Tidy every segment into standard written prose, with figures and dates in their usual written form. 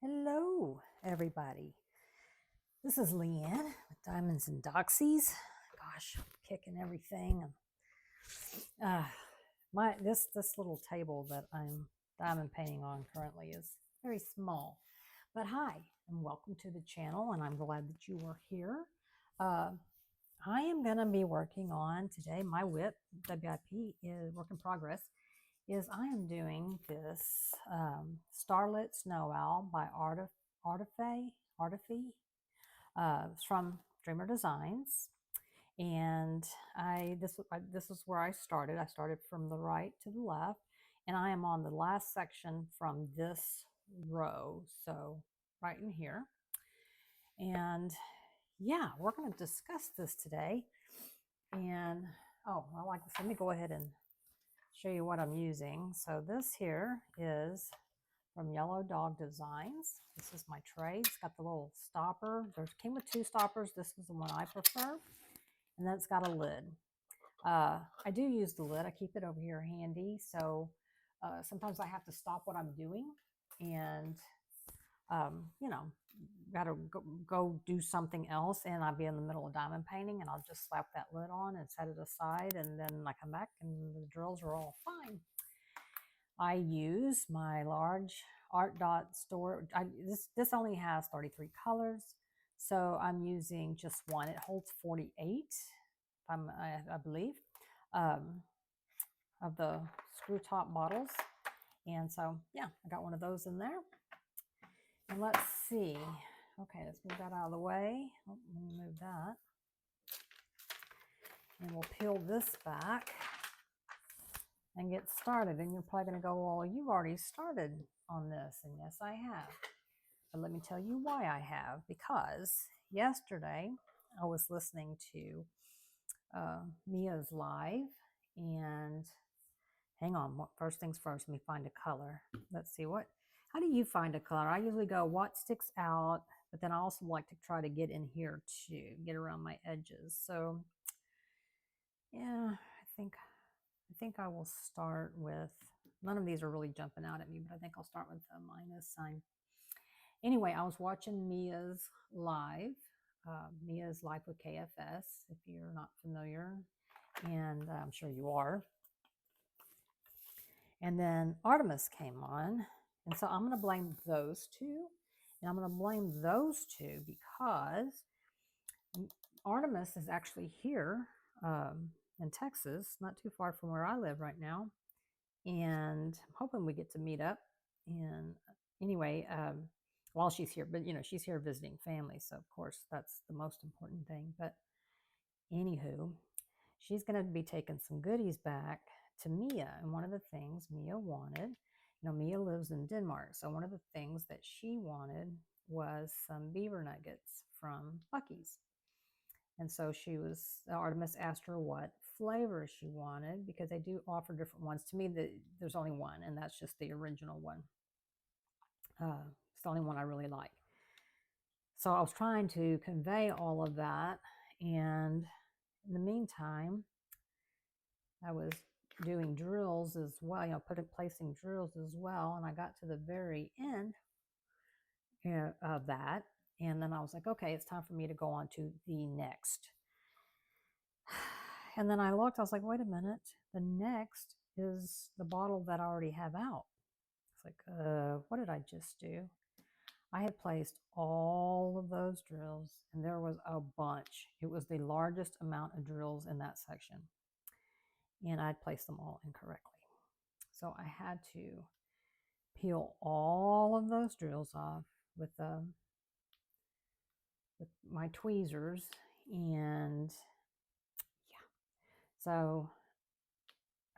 Hello, everybody. This is Leanne with Diamonds and Doxies. Gosh, I'm kicking everything. Uh, this little table that I'm diamond painting on currently is very small. But hi, and welcome to the channel, and I'm glad that you are here. Uh, I am going to be working on today. My WIP is work in progress. I am doing this Starlit Snow Owl by Artify. It's from Dreamer Designs, and this is where I started. I started from the right to the left, and I am on the last section from this row, so right in here. And yeah, we're going to discuss this today. And oh, I like this. Let me go ahead and show you what I'm using. So this here is from Yellow Dog Designs. This is my tray. It's got the little stopper. There came with two stoppers. This is the one I prefer. And then it's got a lid. I do use the lid. I keep it over here handy. So sometimes I have to stop what I'm doing and, you know, got to go do something else. And I'll be in the middle of diamond painting and I'll just slap that lid on and set it aside. And then I come back and the drills are all fine. I use my large Art Dot store. This only has 33 colors, so I'm using just one. It holds 48, I believe, of the screw top bottles. And so, yeah, I got one of those in there. And let's see. Okay, let's move that out of the way. Oh, let me move that. And we'll peel this back and get started. And you're probably going to go, well, you've already started on this. And yes, I have. But let me tell you why I have. Because yesterday I was listening to Mia's live. And hang on, first things first, let me find a color. Let's see, how do you find a color? I usually go, what sticks out? But then I also like to try to get in here too, get around my edges. So yeah, I think I will start with, none of these are really jumping out at me, but I think I'll start with the minus sign. Anyway, I was watching Mia's live with KFS, if you're not familiar, and I'm sure you are. And then Artemis came on, and so I'm going to blame those two, and I'm going to blame those two because Artemis is actually here in Texas, not too far from where I live right now. And I'm hoping we get to meet up. And anyway, while she's here, but she's here visiting family. So of course that's the most important thing. But anywho, she's going to be taking some goodies back to Mia. And one of the things Mia wanted, Mia lives in Denmark. So one of the things that she wanted was some beaver nuggets from Buc-ee's. And so Artemis asked her what flavor she wanted because they do offer different ones. To me, there's only one, and that's just the original one. It's the only one I really like. So I was trying to convey all of that. And in the meantime, I was doing drills as well, placing drills as well. And I got to the very end of that. And then I was like, okay, it's time for me to go on to the next. And then I looked, I was like, wait a minute, the next is the bottle that I already have out. It's like, what did I just do? I had placed all of those drills, and there was a bunch. It was the largest amount of drills in that section. And I'd placed them all incorrectly. So I had to peel all of those drills off with my tweezers. And yeah, so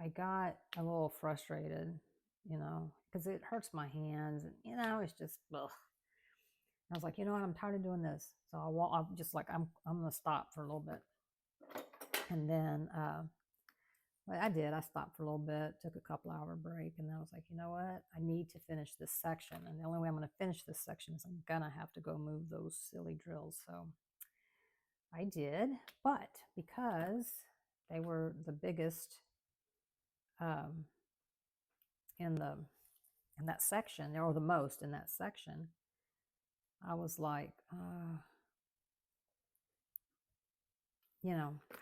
I got a little frustrated, because it hurts my hands, and it's just ugh. I was like, what, I'm tired of doing this, so I'm just like, I'm gonna stop for a little bit. And then I did. I stopped for a little bit, took a couple hour break, and then I was like, you know what? I need to finish this section, and the only way I'm going to finish this section is I'm gonna have to go move those silly drills. So I did, but because they were the biggest in that section, or the most in that section, I was like,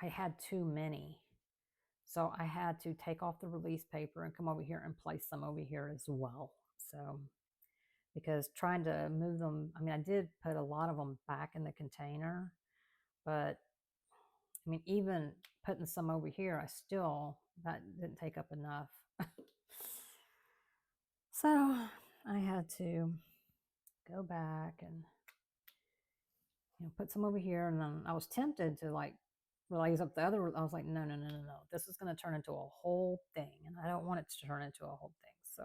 I had too many. So I had to take off the release paper and come over here and place some over here as well. So, because trying to move them, I mean, I did put a lot of them back in the container, but I mean, even putting some over here, that didn't take up enough. So I had to go back and put some over here, and then I was tempted to like raise up the other. I was like, no, no, no, no, no. This is going to turn into a whole thing, and I don't want it to turn into a whole thing. So,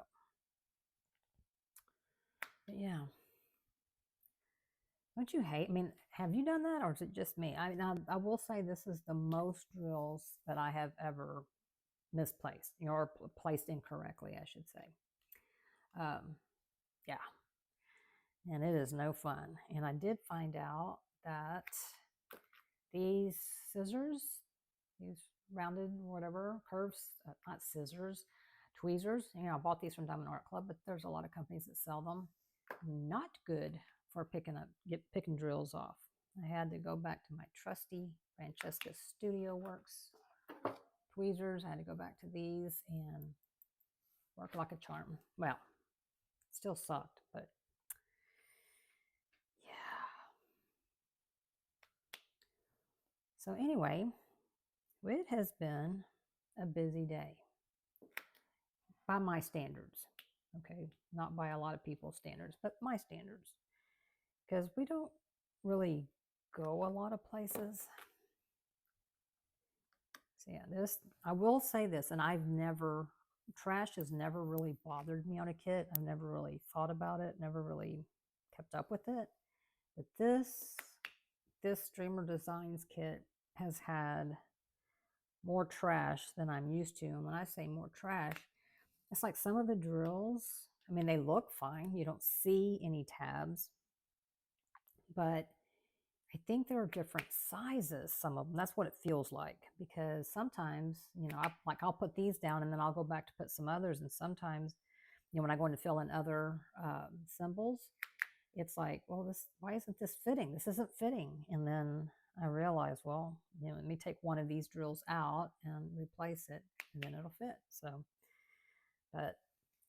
but yeah. Don't you hate? I mean, have you done that, or is it just me? I will say this is the most drills that I have ever misplaced, or placed incorrectly, I should say. Yeah, and it is no fun. And I did find out that these scissors, these rounded whatever curves, not scissors, tweezers. I bought these from Diamond Art Club, but there's a lot of companies that sell them. Not good for picking drills off. I had to go back to my trusty Francesca Studio Works tweezers. I had to go back to these and work like a charm. Well, still sucked, but yeah. So anyway, it has been a busy day by my standards. Okay, not by a lot of people's standards, but my standards. Because we don't really go a lot of places. So yeah, I will say this, and trash has never really bothered me on a kit. I've never really thought about it, never really kept up with it. But this Dreamer Designs kit has had more trash than I'm used to. And when I say more trash, it's like some of the drills, I mean, they look fine. You don't see any tabs, but I think there are different sizes, some of them. That's what it feels like, because sometimes, I'll put these down and then I'll go back to put some others. And sometimes, when I go in to fill in other symbols, it's like, well, why isn't this fitting? This isn't fitting. And then I realize, well, let me take one of these drills out and replace it, and then it'll fit. So, but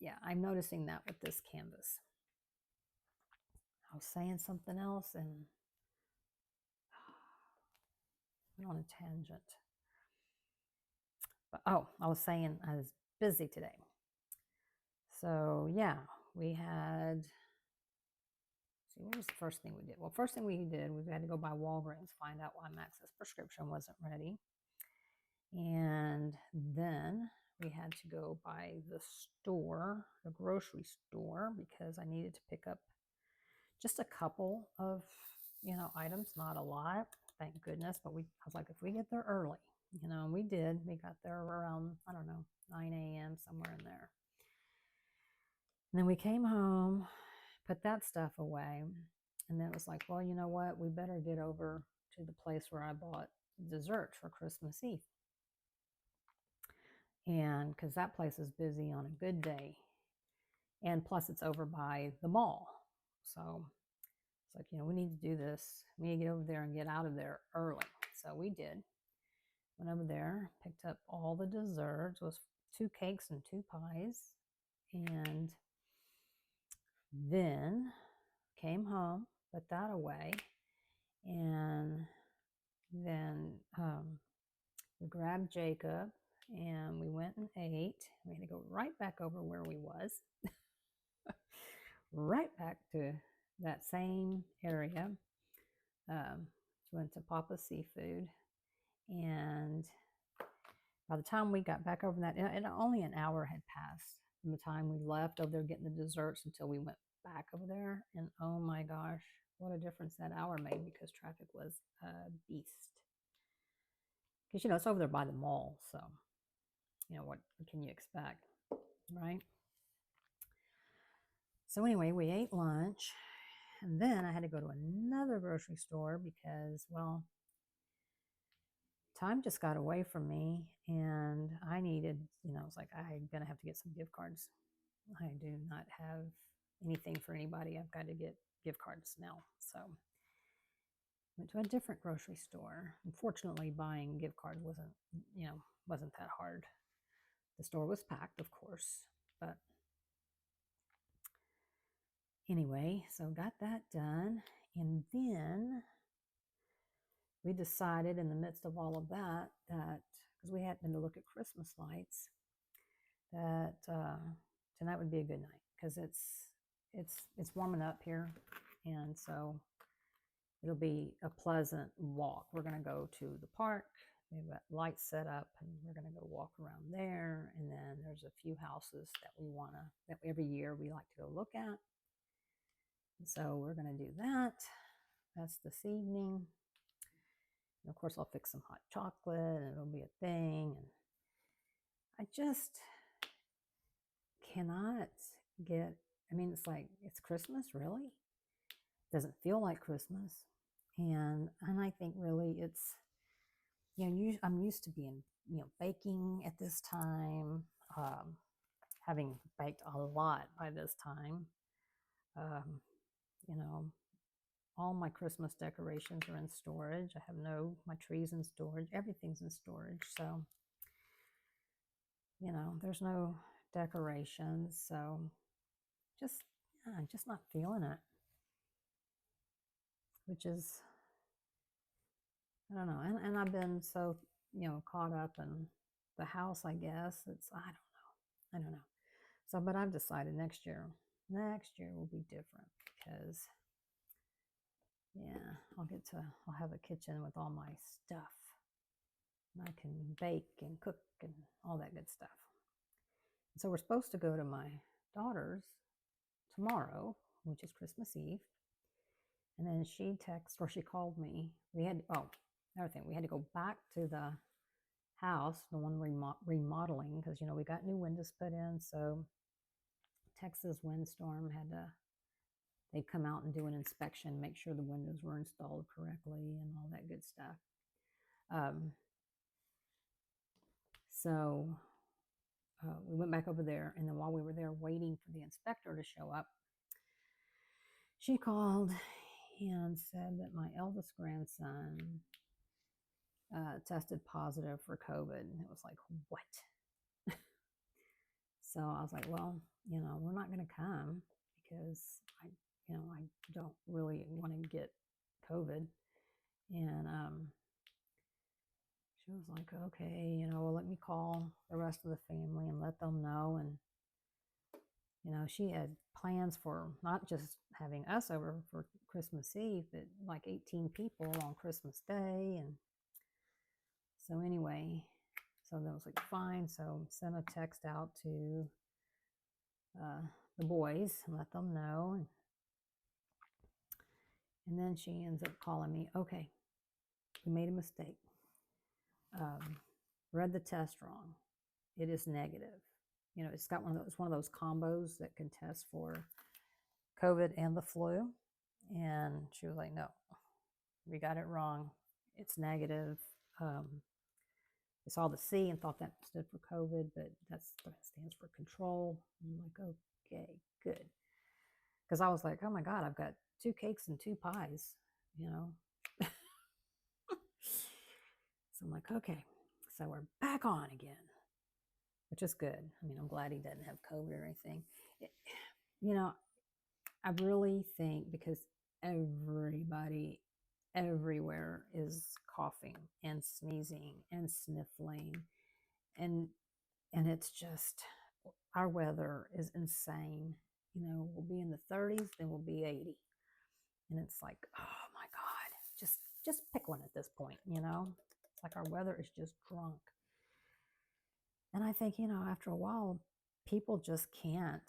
yeah, I'm noticing that with this canvas. I was saying something else and went on a tangent. But, I was saying I was busy today. So yeah, we had, see, what was the first thing we did? Well, first thing we did was we had to go by Walgreens, find out why Max's prescription wasn't ready. And then we had to go by the store, the grocery store, because I needed to pick up just a couple of, items, not a lot, thank goodness. But I was like, if we get there early, and we did. We got there around, I don't know, 9 a.m., somewhere in there. And then we came home, put that stuff away. And then it was like, well, you know what? We better get over to the place where I bought dessert for Christmas Eve. And because that place is busy on a good day. And plus, it's over by the mall. So it's like, we need to do this. We need to get over there and get out of there early. So we did. Went over there, picked up all the desserts. It was 2 cakes and 2 pies. And then came home, put that away. And then we grabbed Jacob and we went and ate. We had to go right back over where we was. Right back to that same area. Went to Papa Seafood, and by the time we got back over that, and only an hour had passed from the time we left over there getting the desserts until we went back over there. And oh my gosh, what a difference that hour made, because traffic was a beast. Because it's over there by the mall, so what can you expect, right? So anyway, we ate lunch, and then I had to go to another grocery store because, well, time just got away from me, and I needed, I was like, I'm going to have to get some gift cards. I do not have anything for anybody. I've got to get gift cards now. So went to a different grocery store. Unfortunately, buying gift cards wasn't that hard. The store was packed, of course, but anyway, so got that done. And then we decided in the midst of all of that, because we happened to look at Christmas lights, that tonight would be a good night because it's warming up here, and so it'll be a pleasant walk. We're going to go to the park. We've got lights set up, and we're going to go walk around there. And then there's a few houses that every year we like to go look at. And so we're going to do that. That's this evening. And of course, I'll fix some hot chocolate, and it'll be a thing. And I just cannot get, I mean, it's like, it's Christmas, really? Doesn't feel like Christmas. And I think really it's, I'm used to being, baking at this time, having baked a lot by this time. Um, you know, all my Christmas decorations are in storage. I have my trees in storage. Everything's in storage. So, there's no decorations. So just not feeling it, which is, I don't know. And I've been so, caught up in the house, I guess. I don't know. So, but I've decided next year will be different because, yeah, I'll have a kitchen with all my stuff. And I can bake and cook and all that good stuff. So we're supposed to go to my daughter's tomorrow, which is Christmas Eve. And then she called me. Another thing, we had to go back to the house, the one remodeling, because, we got new windows put in. So Texas windstorm they'd come out and do an inspection, make sure the windows were installed correctly and all that good stuff. So we went back over there, and then while we were there waiting for the inspector to show up, she called and said that my eldest grandson tested positive for COVID. And it was like, what? So I was like, well, we're not going to come because I don't really want to get COVID. And she was like, okay, well, let me call the rest of the family and let them know. And, she had plans for not just having us over for Christmas Eve, but like 18 people on Christmas Day. And so anyway, so that was like, fine. So sent a text out to the boys and let them know. And then she ends up calling me, okay, we made a mistake. Read the test wrong. It is negative. It's got one of those combos that can test for COVID and the flu. And she was like, no, we got it wrong. It's negative. I saw the C and thought that stood for COVID, but that stands for control. I'm like, okay, good. Because I was like, oh my God, I've got 2 cakes and 2 pies, So I'm like, okay. So we're back on again, which is good. I mean, I'm glad he doesn't have COVID or anything. I really think because everybody everywhere is coughing and sneezing and sniffling, and it's just, our weather is insane. We'll be in the 30s, then we'll be 80. And it's like, oh my God, just pick one at this point, It's like our weather is just drunk. And I think, after a while, people just can't,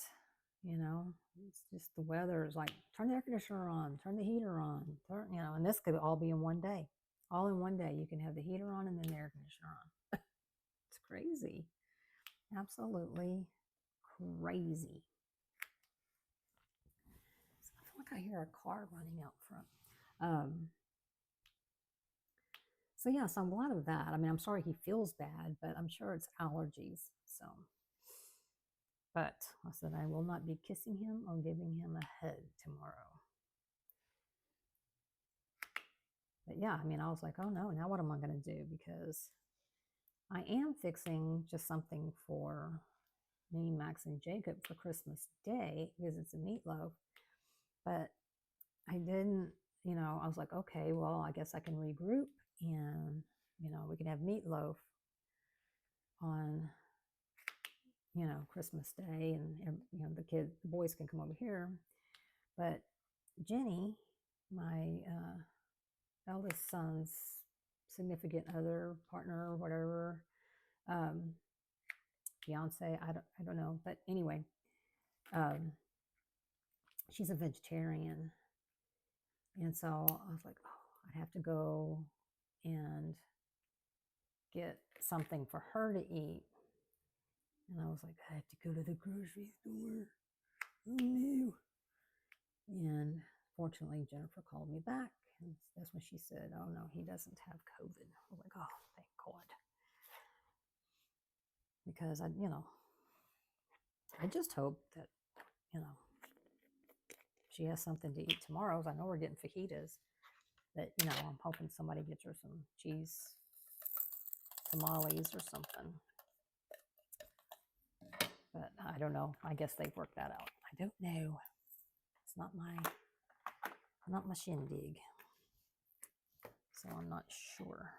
it's just the weather is like, turn the air conditioner on, turn the heater on, and this could all be in one day. All in one day, you can have the heater on and then the air conditioner on. It's crazy. Absolutely crazy. So I feel like I hear a car running out front. So yes, I'm glad of that. I mean, I'm sorry he feels bad, but I'm sure it's allergies. So, but I said I will not be kissing him or giving him a hug tomorrow. But yeah, I mean, I was like, oh no, now what am I going to do? Because I am fixing just something for me, Max, and Jacob for Christmas Day because it's a meatloaf. But I didn't, I was like, okay, well, I guess I can regroup and, we can have meatloaf on, Christmas Day and, the boys can come over here. But Jenny, my eldest son's significant other, partner, whatever, um, fiance, I don't know. But anyway, um, she's a vegetarian. And so I was like, oh, I'd have to go and get something for her to eat. And I was like, I have to go to the grocery store. Oh no. And fortunately, Jennifer called me back. And that's when she said, oh no, he doesn't have COVID. I was like, oh, thank God. Because I just hope that, she has something to eat tomorrow. I know we're getting fajitas. That, I'm hoping somebody gets her some cheese tamales or something. But I don't know. I guess they've worked that out. I don't know. It's not my shindig. So I'm not sure.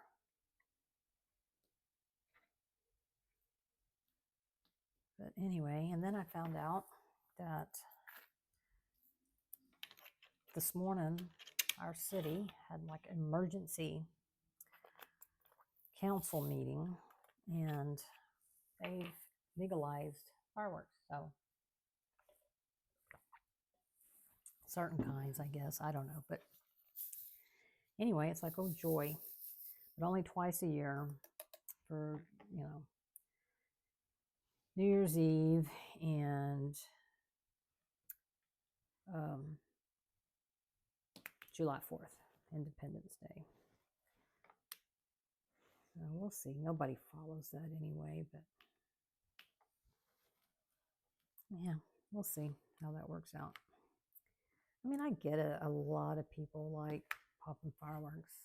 But anyway, and then I found out that this morning our city had like an emergency council meeting and they've legalized fireworks. So certain kinds, I guess. I don't know. But anyway, it's like, oh joy. But only twice a year for, New Year's Eve and July 4th, Independence Day. So we'll see. Nobody follows that anyway, but yeah, we'll see how that works out. I mean, I get it. A lot of people like popping fireworks.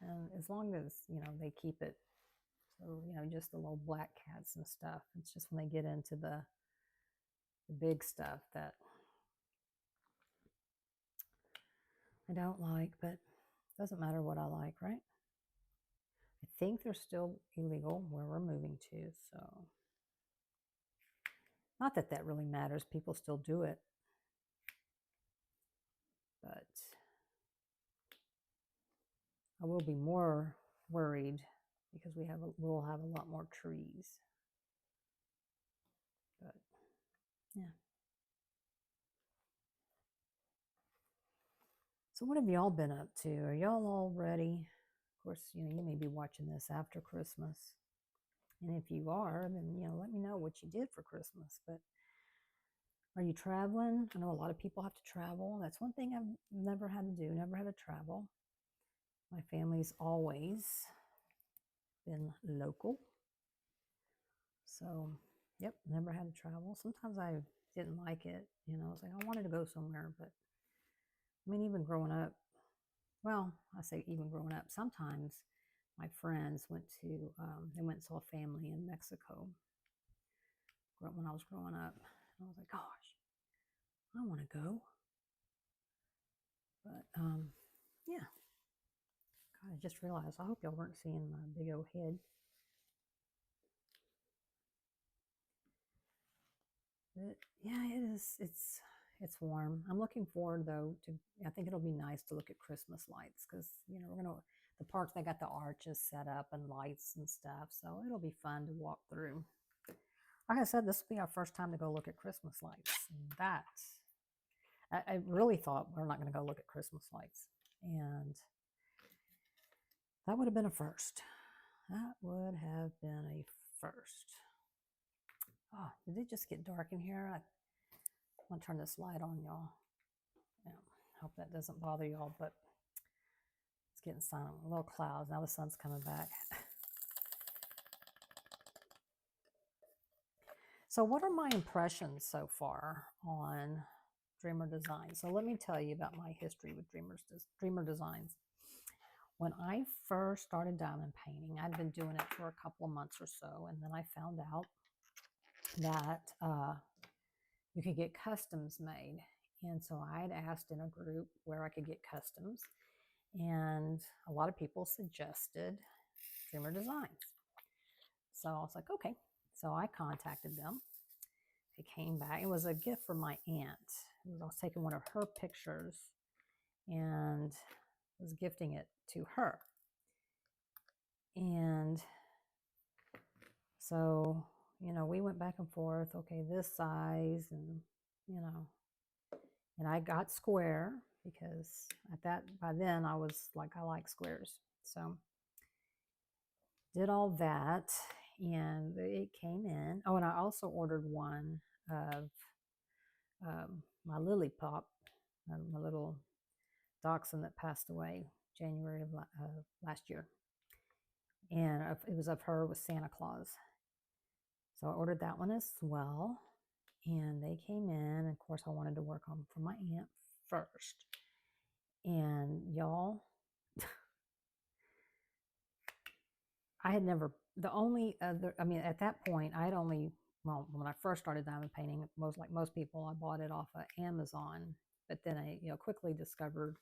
And as long as, they keep it, so, just the little black cats and stuff. It's just when they get into the big stuff that I don't like, but it doesn't matter what I like, right? I think they're still illegal where we're moving to, so not that that really matters. People still do it, but I will be more worried because we'll have a lot more trees. But yeah. So what have y'all been up to? Are y'all all ready? Of course, you may be watching this after Christmas. And if you are, then, let me know what you did for Christmas. But are you traveling? I know a lot of people have to travel. That's one thing I've never had to do, never had to travel. My family's always been local. So, yep, never had to travel. Sometimes I didn't like it. I was like, I wanted to go somewhere. But, I mean, even growing up, well, I say even growing up, sometimes my friends they went and saw a family in Mexico when I was growing up. And I was like, gosh, I want to go. But, yeah. God, I just realized, I hope y'all weren't seeing my big old head. But yeah, it's warm. I'm looking forward though I think it'll be nice to look at Christmas lights because the park, they got the arches set up and lights and stuff, so it'll be fun to walk through. Like I said, this will be our first time to go look at Christmas lights. And I really thought we're not going to go look at Christmas lights, and that would have been a first. That would have been a first. Oh, did it just get dark in here? I want to turn this light on, y'all. Yeah, hope that doesn't bother y'all, but it's getting sun, a little clouds. Now the sun's coming back. So what are my impressions so far on Dreamer Designs. So let me tell you about my history with Dreamer Designs. When I first started diamond painting, I'd been doing it for a couple of months or so, and then I found out that you could get customs made. And so I had asked in a group where I could get customs, and a lot of people suggested Dreamer Designs. So I was like, okay. So I contacted them. It came back. It was a gift from my aunt. I was taking one of her pictures and was gifting it to her. And so, we went back and forth. Okay, this size, and I got square because by then I was like, I like squares. So did all that, and it came in. Oh, and I also ordered one of my lily pop, my little dachshund that passed away January of last year. And it was of her with Santa Claus. So I ordered that one as well. And they came in. Of course, I wanted to work on for my aunt first. And y'all, I had never, the only other, at that point, I had only, well, when I first started diamond painting, like most people, I bought it off of Amazon. But then I, quickly discovered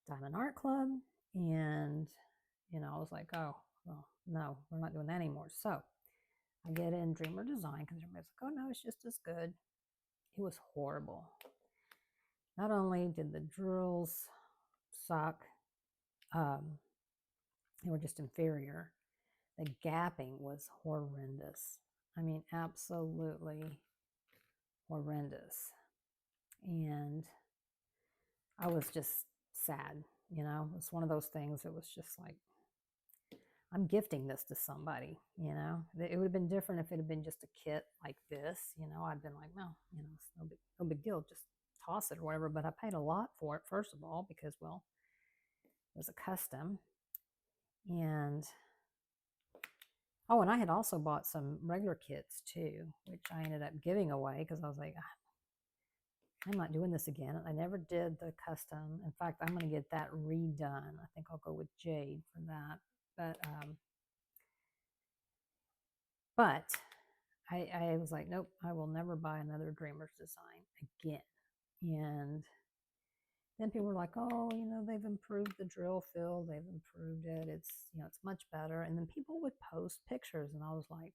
Diamond Art Club. And, I was like, oh, well, no, we're not doing that anymore. So I get in Dreamer Design because everybody's like, oh, no, it's just as good. It was horrible. Not only did the drills suck, they were just inferior. The gapping was horrendous. I mean, absolutely horrendous. And I was just sad, It's one of those things that was just like, I'm gifting this to somebody, It would have been different if it had been just a kit like this, I'd been like, well, it's no big deal, just toss it or whatever. But I paid a lot for it, first of all, because, well, it was a custom. And oh, and I had also bought some regular kits too, which I ended up giving away because I was like, I'm not doing this again. I never did the custom. In fact, I'm going to get that redone. I think I'll go with Jade for that. But I was like, nope, I will never buy another Dreamer's Design again. And then people were like, oh, they've improved the drill fill. They've improved it. It's, it's much better. And then people would post pictures, and I was like,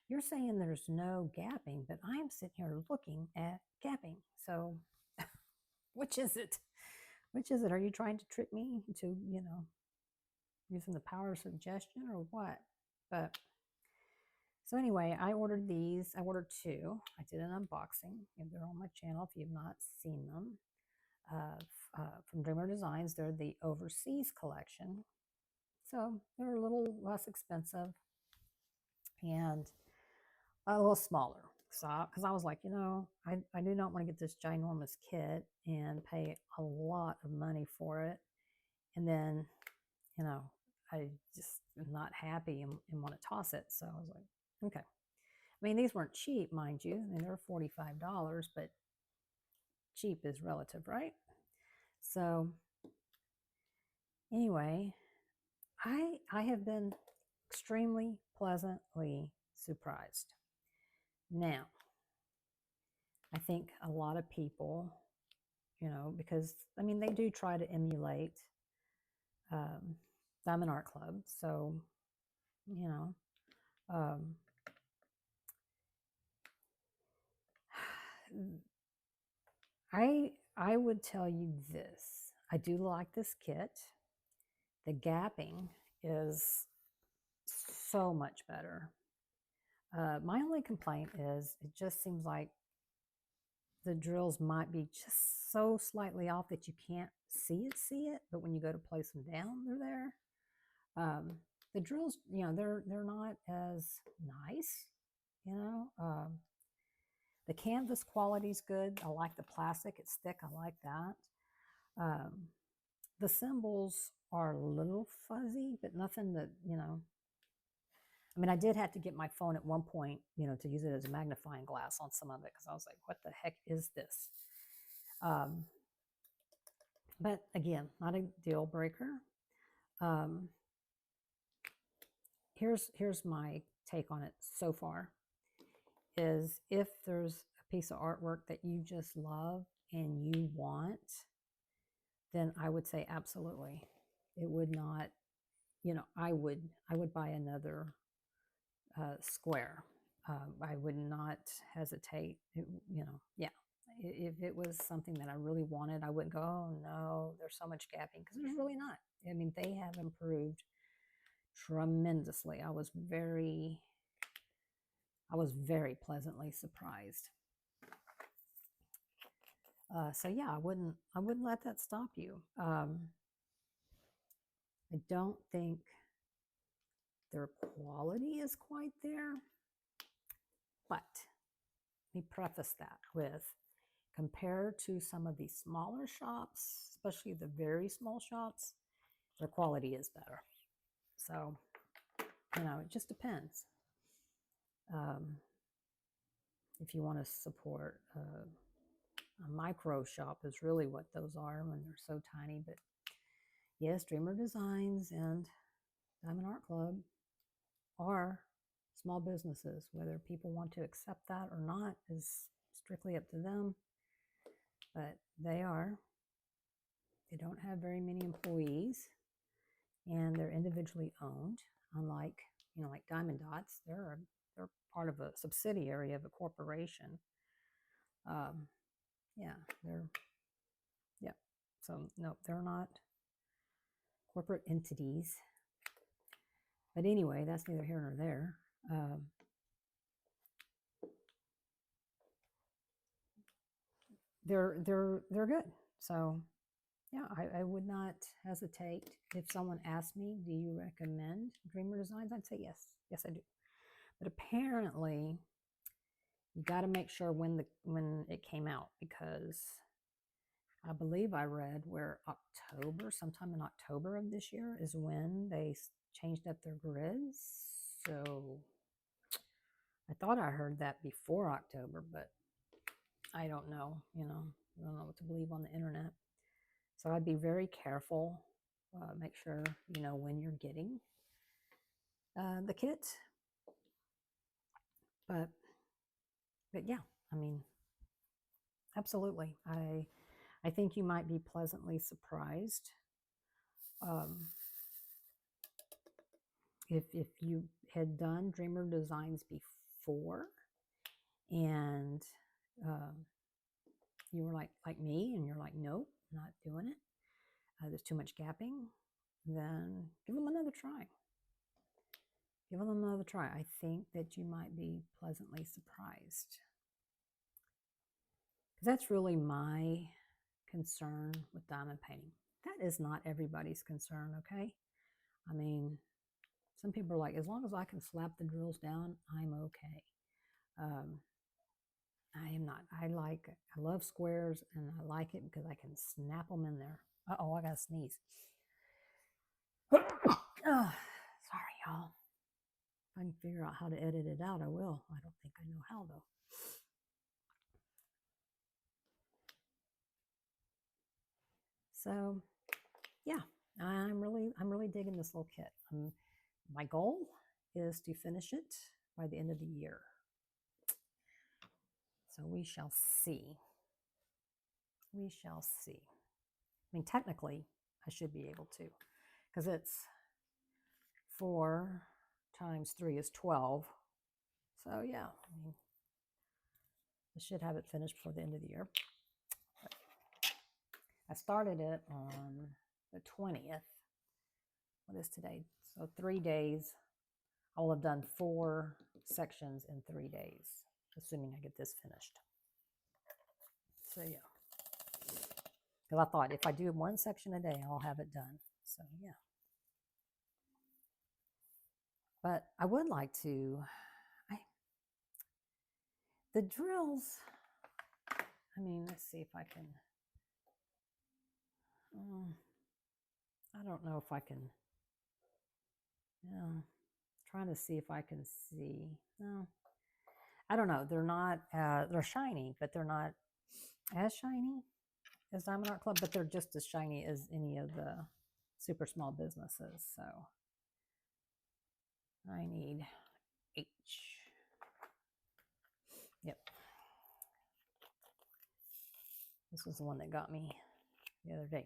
you're saying there's no gapping, but I am sitting here looking at gapping. So which is it? Which is it? Are you trying to trick me into, using the power of suggestion or what? But so anyway, I ordered these. I ordered two. I did an unboxing. And they're on my channel if you've not seen them. From Dreamer Designs, they're the Overseas collection. So they're a little less expensive and a little smaller. So, because I was like, I do not want to get this ginormous kit and pay a lot of money for it. And then, I just am not happy and want to toss it. So I was like, okay. I mean, these weren't cheap, mind you. I mean, they were $45, but cheap is relative, right? So anyway, I have been extremely pleasantly surprised. Now, I think a lot of people, because they do try to emulate Diamond Art Club. So, um, I would tell you this. I do like this kit. The gapping is so much better. My only complaint is it just seems like the drills might be just so slightly off that you can't see it, but when you go to place them down, they're there. The drills, they're not as nice, the canvas quality is good. I like the plastic. It's thick. I like that. The symbols are a little fuzzy, but nothing that, I did have to get my phone at one point, to use it as a magnifying glass on some of it because I was like, what the heck is this? Um, but again, not a deal breaker. Um, here's my take on it so far is if there's a piece of artwork that you just love and you want, then I would say absolutely. It would not, I would buy another square. I would not hesitate. Yeah. If it was something that I really wanted, I wouldn't go, oh no, there's so much gapping, because there's really not. I mean, they have improved tremendously. I was very pleasantly surprised. So yeah, I wouldn't let that stop you. I don't think their quality is quite there, but let me preface that with compared to some of these smaller shops, especially the very small shops, their quality is better. So, it just depends. Um, if you want to support a micro shop, is really what those are when they're so tiny. But yes, Dreamer Designs and Diamond Art Club are small businesses. Whether people want to accept that or not is strictly up to them. But they are. They don't have very many employees, and they're individually owned. Unlike like Diamond Dots, they're part of a subsidiary of a corporation. Um, yeah, yeah. So no, they're not corporate entities. But anyway, that's neither here nor there. They're good. So yeah, I would not hesitate if someone asked me, "Do you recommend Dreamer Designs?" I'd say yes. Yes, I do. But apparently, you got to make sure when it came out, because I believe I read where sometime in October of this year is when they changed up their grids. So I thought I heard that before October, but I don't know. I don't know what to believe on the internet. So I'd be very careful. Make sure you know when you're getting the kit. But yeah, I mean, absolutely. I think you might be pleasantly surprised. Um, if you had done Dreamer Designs before, and you were like me, and you're like, nope, not doing it. There's too much gapping. Then give them another try. Give them another try. I think that you might be pleasantly surprised. That's really my concern with diamond painting. That is not everybody's concern, okay? I mean, some people are like, as long as I can slap the drills down, I'm okay. Um, I am not. I love squares, and I like it because I can snap them in there. Uh-oh, I got to sneeze. Oh, sorry, y'all. If I can figure out how to edit it out, I will. I don't think I know how, though. So, yeah, I'm really digging this little kit. My goal is to finish it by the end of the year. So we shall see. We shall see. I mean, technically, I should be able to, because it's 4 times 3 is 12. So yeah, I mean, I should have it finished before the end of the year. But I started it on the 20th. What is today? So 3 days. I will have done 4 sections in 3 days, assuming I get this finished. So yeah. Because I thought if I do 1 section a day, I'll have it done. So yeah. But I would like to, the drills, I mean, let's see if I can, I don't know if I can, trying to see if I can see. No, I don't know. They're not, they're shiny, but they're not as shiny. as Diamond Art Club, but they're just as shiny as any of the super small businesses. So I need H. Yep. This was the one that got me the other day.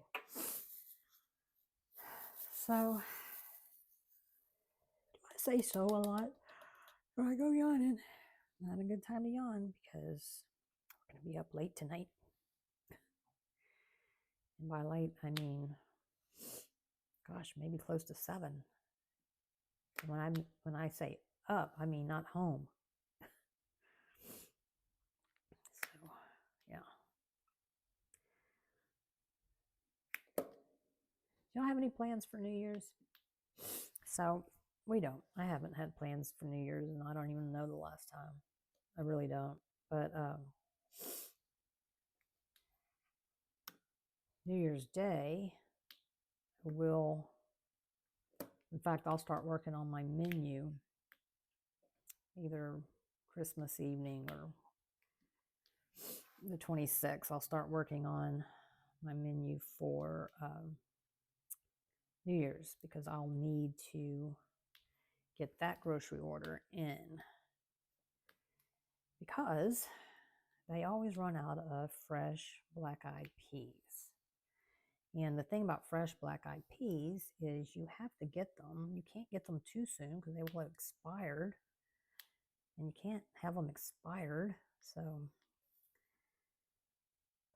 So, do I say so a lot? Or I go yawning? Not a good time to yawn because we're going to be up late tonight. And by late, I mean, gosh, maybe close to 7. When I say up, I mean not home. So, yeah. Y'all have any plans for New Year's? So, we don't. I haven't had plans for New Year's, and I don't even know the last time. I really don't. But New Year's Day, will, in fact, I'll start working on my menu either Christmas evening or the 26th. I'll start working on my menu for New Year's because I'll need to get that grocery order in because they always run out of fresh black-eyed peas. And the thing about fresh black-eyed peas is you have to get them. You can't get them too soon because they will have expired. And you can't have them expired. So,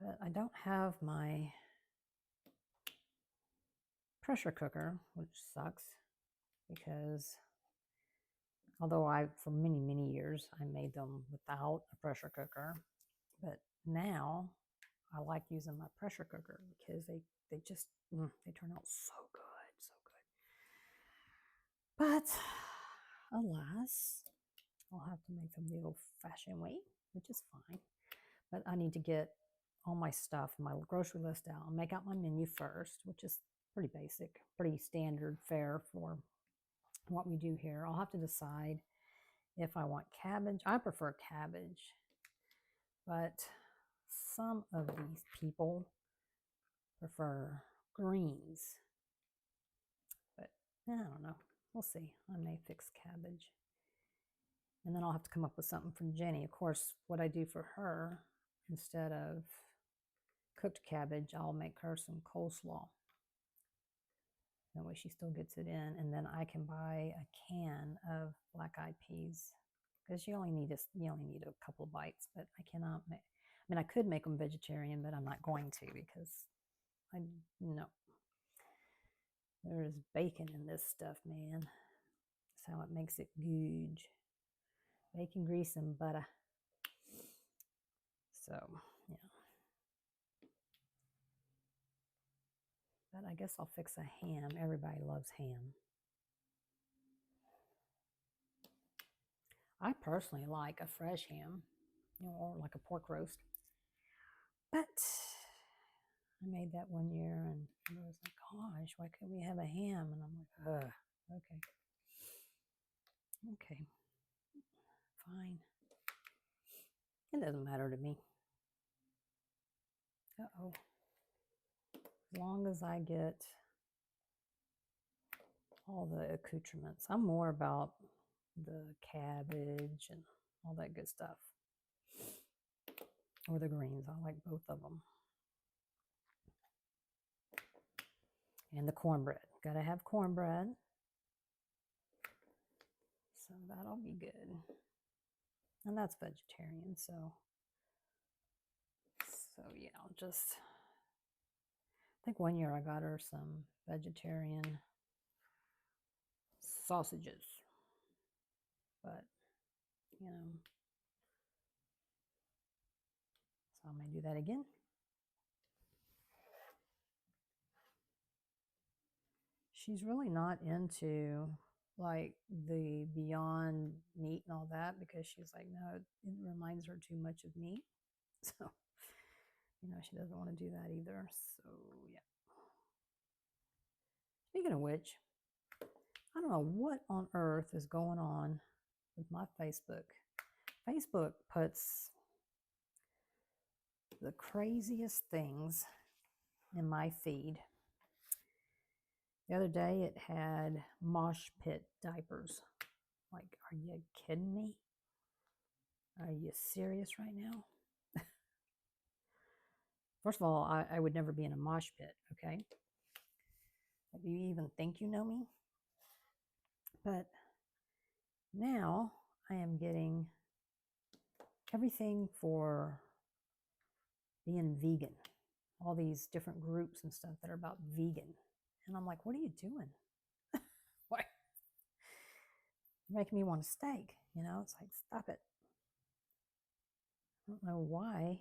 but I don't have my pressure cooker, which sucks because although for many, many years, I made them without a pressure cooker. But now I like using my pressure cooker because they just, they turn out so good, so good. But alas, I'll have to make them the old-fashioned way, which is fine. But I need to get all my stuff, my grocery list out. I'll make out my menu first, which is pretty basic, pretty standard fare for what we do here. I'll have to decide if I want cabbage. I prefer cabbage, but some of these people prefer greens. But I don't know. We'll see. I may fix cabbage. And then I'll have to come up with something for Jenny. Of course, what I do for her, instead of cooked cabbage, I'll make her some coleslaw. That way she still gets it in. And then I can buy a can of black-eyed peas because you only need a couple of bites, but I cannot make, I mean, I could make them vegetarian, but I'm not going to because no. There is bacon in this stuff, man. That's how it makes it good. Bacon, grease, and butter. So, yeah. But I guess I'll fix a ham. Everybody loves ham. I personally like a fresh ham, or like a pork roast. But I made that one year and I was like, gosh, why couldn't we have a ham? And I'm like, ugh, okay. Okay, fine. It doesn't matter to me. Uh-oh. As long as I get all the accoutrements. I'm more about the cabbage and all that good stuff. Or the greens. I like both of them. And the cornbread. Gotta have cornbread. So that'll be good. And that's vegetarian, so yeah, I'll just, I think one year I got her some vegetarian sausages. But, you know, so I may do that again. She's really not into like the Beyond Meat and all that because she's like, no, it reminds her too much of meat. So, you know, she doesn't want to do that either. So, yeah. Speaking of which, I don't know what on earth is going on with my Facebook. Facebook puts the craziest things in my feed. The other day it had mosh pit diapers. Like, are you kidding me? Are you serious right now? First of all, I would never be in a mosh pit, okay? Do you even think you know me? But now I am getting everything for being vegan. All these different groups and stuff that are about vegan. And I'm like, what are you doing? Why? You're making me want a steak. You know, it's like, stop it. I don't know why.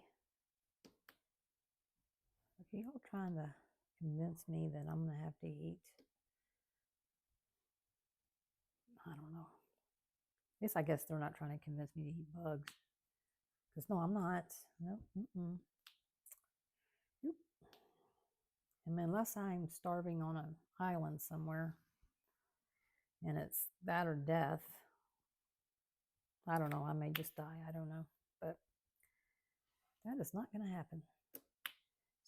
Are you all trying to convince me that I'm going to have to eat? I don't know. At least I guess they're not trying to convince me to eat bugs. Because no, I'm not. Nope. Mm-mm. Nope. And unless I'm starving on an island somewhere and it's that or death, I don't know. I may just die. I don't know. But that is not going to happen.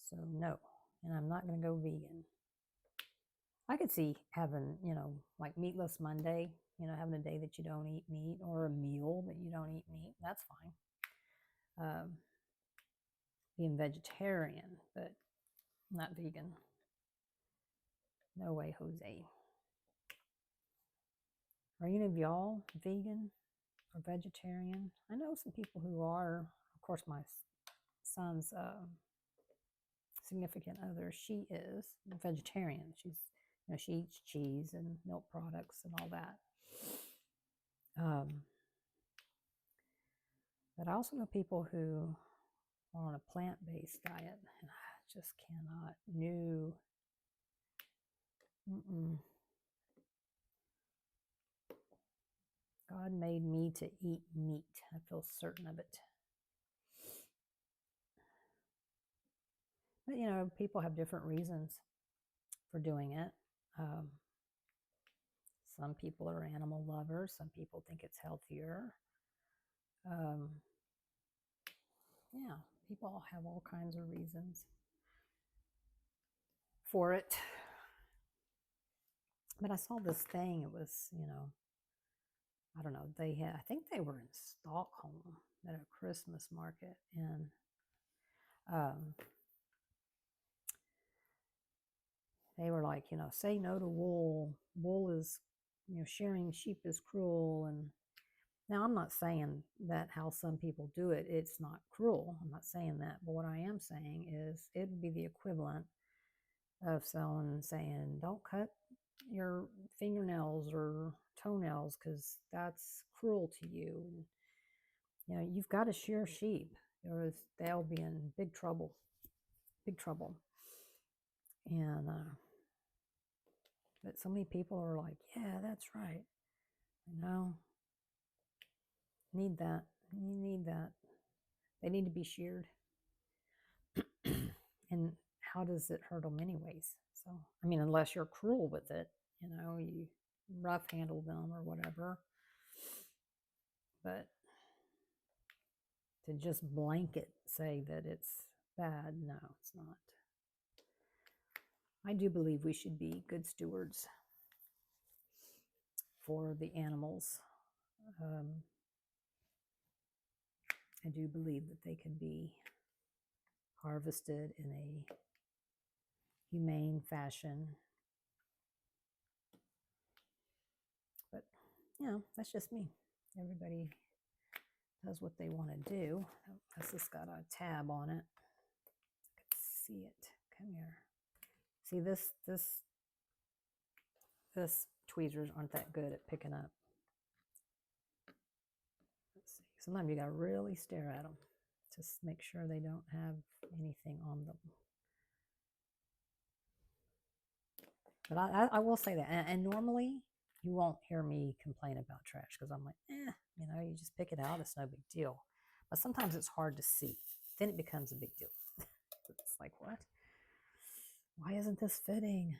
So no. And I'm not going to go vegan. I could see having, like Meatless Monday, having a day that you don't eat meat or a meal that you don't eat meat. That's fine. Being vegetarian, but not vegan. No way, Jose. Are any of y'all vegan or vegetarian? I know some people who are. Of course, my son's significant other, she is vegetarian. She eats cheese and milk products and all that. But I also know people who are on a plant-based diet, and I just cannot. No. God made me to eat meat. I feel certain of it. But, people have different reasons for doing it. Some people are animal lovers. Some people think it's healthier. Yeah, people have all kinds of reasons for it. But I saw this thing. It was, I don't know. I think they were in Stockholm at a Christmas market, and they were like, say no to wool. Wool is, shearing sheep is cruel. And now I'm not saying that how some people do it, it's not cruel. I'm not saying that. But what I am saying is it would be the equivalent of someone saying, don't cut your fingernails or toenails because that's cruel to you. And, you've got to shear sheep or they'll be in big trouble. And, but so many people are like, yeah, that's right. Need that. You need that. They need to be sheared. And how does it hurt them anyways? So, unless you're cruel with it, you rough handle them or whatever. But to just blanket say that it's bad, no, it's not. I do believe we should be good stewards for the animals. I do believe that they can be harvested in a humane fashion. But, that's just me. Everybody does what they want to do. This has got a tab on it. I can see it. Come here. See, this tweezers aren't that good at picking up. Let's see. Sometimes you got to really stare at them to make sure they don't have anything on them. But I will say that. And normally you won't hear me complain about trash because I'm like, you just pick it out. It's no big deal. But sometimes it's hard to see. Then it becomes a big deal. It's like, what? Why isn't this fitting?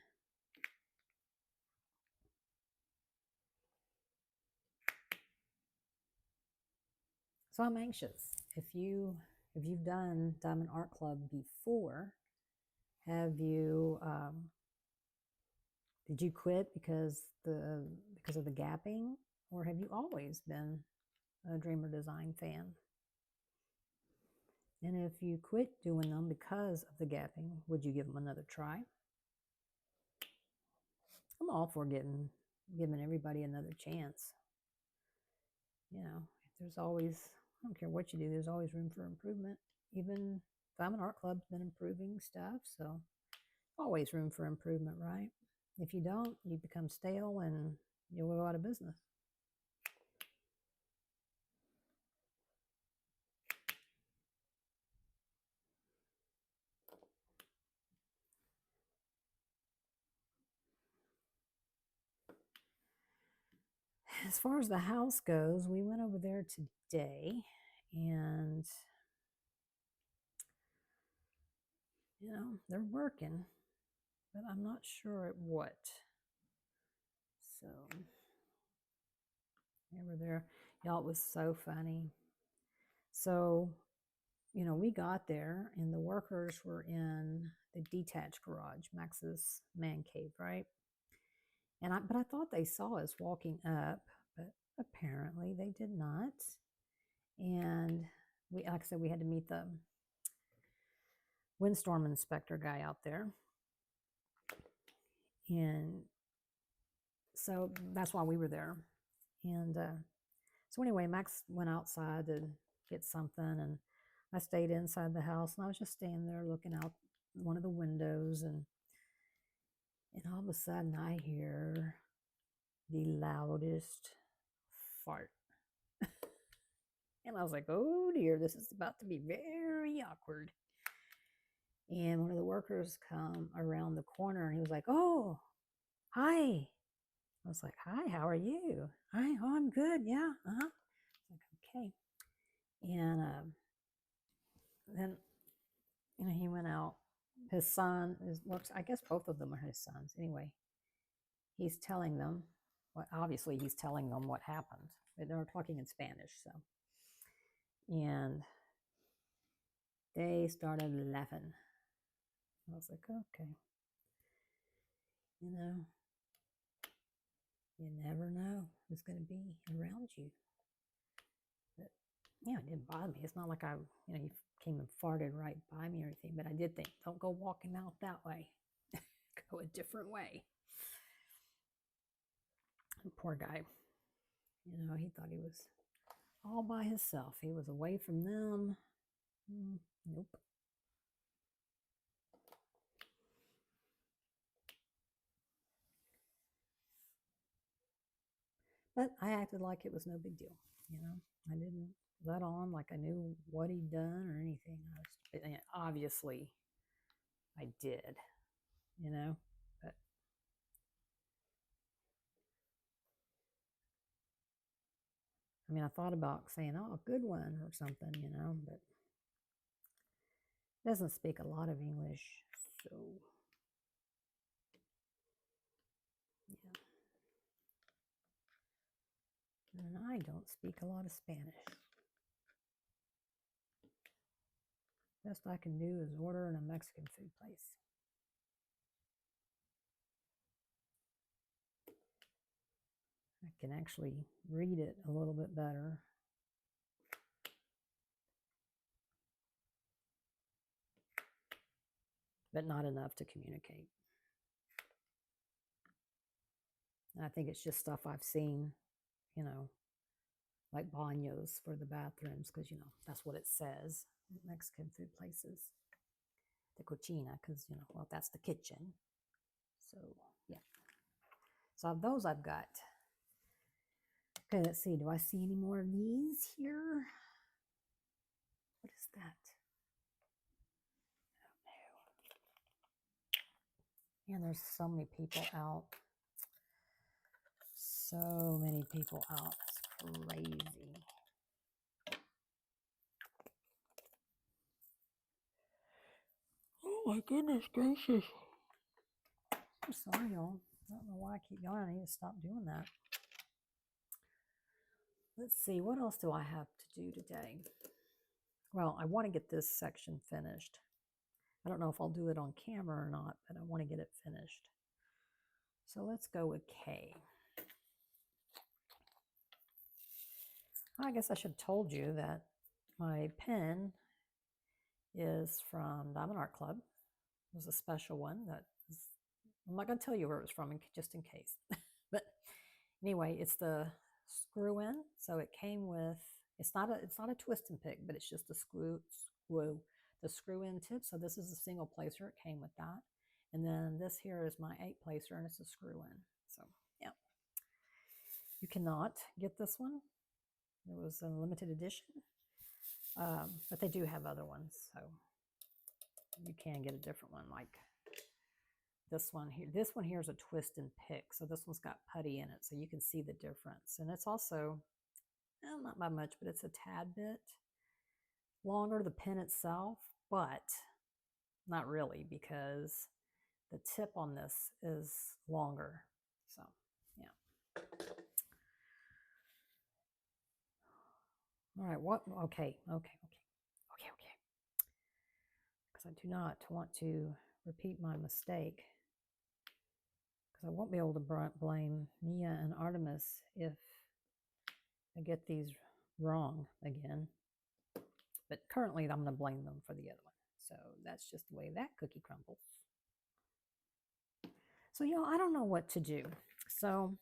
So I'm anxious. If you if you've done Diamond Art Club before, have you did you quit because of the gapping, or have you always been a Dreamer Design fan? And if you quit doing them because of the gapping, would you give them another try? I'm all for giving everybody another chance. You know, there's always, I don't care what you do, there's always room for improvement. Even Diamond Art Club's been improving stuff, so always room for improvement, right? If you don't, you become stale and you'll go out of business. As far as the house goes, we went over there today, and you know, they're working, but I'm not sure at what. So they were there. Y'all, it was so funny. So, you know, we got there and the workers were in the detached garage, Max's man cave, right? But I thought they saw us walking up, but apparently they did not. And we, like I said, we had to meet the windstorm inspector guy out there. And so that's why we were there. And so anyway, Max went outside to get something, and I stayed inside the house, and I was just standing there looking out one of the windows, and all of a sudden I hear the loudest fart. And I was like, oh dear, this is about to be very awkward. And one of the workers come around the corner and he was like, oh, hi. I was like, hi, how are you? Hi, oh, I'm good. Yeah. Uh-huh. I was like, okay. And then, you know, he went out. His son works, I guess both of them are his sons. Anyway, he's telling them, well, obviously he's telling them what happened. They were talking in Spanish, so. And they started laughing. I was like, okay. You know, you never know who's going to be around you. But, yeah, it didn't bother me. It's not like you came and farted right by me or anything, but I did think, don't go walking out that way. Go a different way. Poor guy. You know, he thought he was all by himself. He was away from them. Nope. But I acted like it was no big deal. You know, I didn't let on like I knew what he'd done or anything. Obviously, I did. You know, but I mean, I thought about saying, "Oh, good one" or something. You know, but he doesn't speak a lot of English, so yeah. And I don't speak a lot of Spanish. Best I can do is order in a Mexican food place. I can actually read it a little bit better. But not enough to communicate. And I think it's just stuff I've seen, you know, like baños for the bathrooms, because, you know, that's what it says in Mexican food places. The cocina, because, you know, well, that's the kitchen. So, yeah. So those I've got. Okay, let's see. Do I see any more of these here? What is that? I don't know. And there's so many people out. So many people out. It's crazy. Oh my goodness gracious. I'm sorry, y'all. I don't know why I keep going. I need to stop doing that. Let's see. What else do I have to do today? well, I want to get this section finished. I don't know if I'll do it on camera or not, but I want to get it finished. So let's go with K. I guess I should have told you that my pen is from Diamond Art Club. It was a special one that is, I'm not going to tell you where it was from just in case. But anyway, it's the screw in. So it came with, it's not a twist and pick, but it's just the the screw in tip. So this is a single placer. It came with that. And then this here is my 8 placer and it's a screw in. So yeah, you cannot get this one. It was a limited edition, but they do have other ones. So you can get a different one like this one here. This one here is a twist and pick. So this one's got putty in it. So you can see the difference. And it's also, well, not by much, but it's a tad bit longer, the pen itself, but not really because the tip on this is longer. So yeah. All right, what? Okay. Because I do not want to repeat my mistake. Because I won't be able to blame Mia and Artemis if I get these wrong again. But currently, I'm going to blame them for the other one. So that's just the way that cookie crumbles. So, I don't know what to do. So,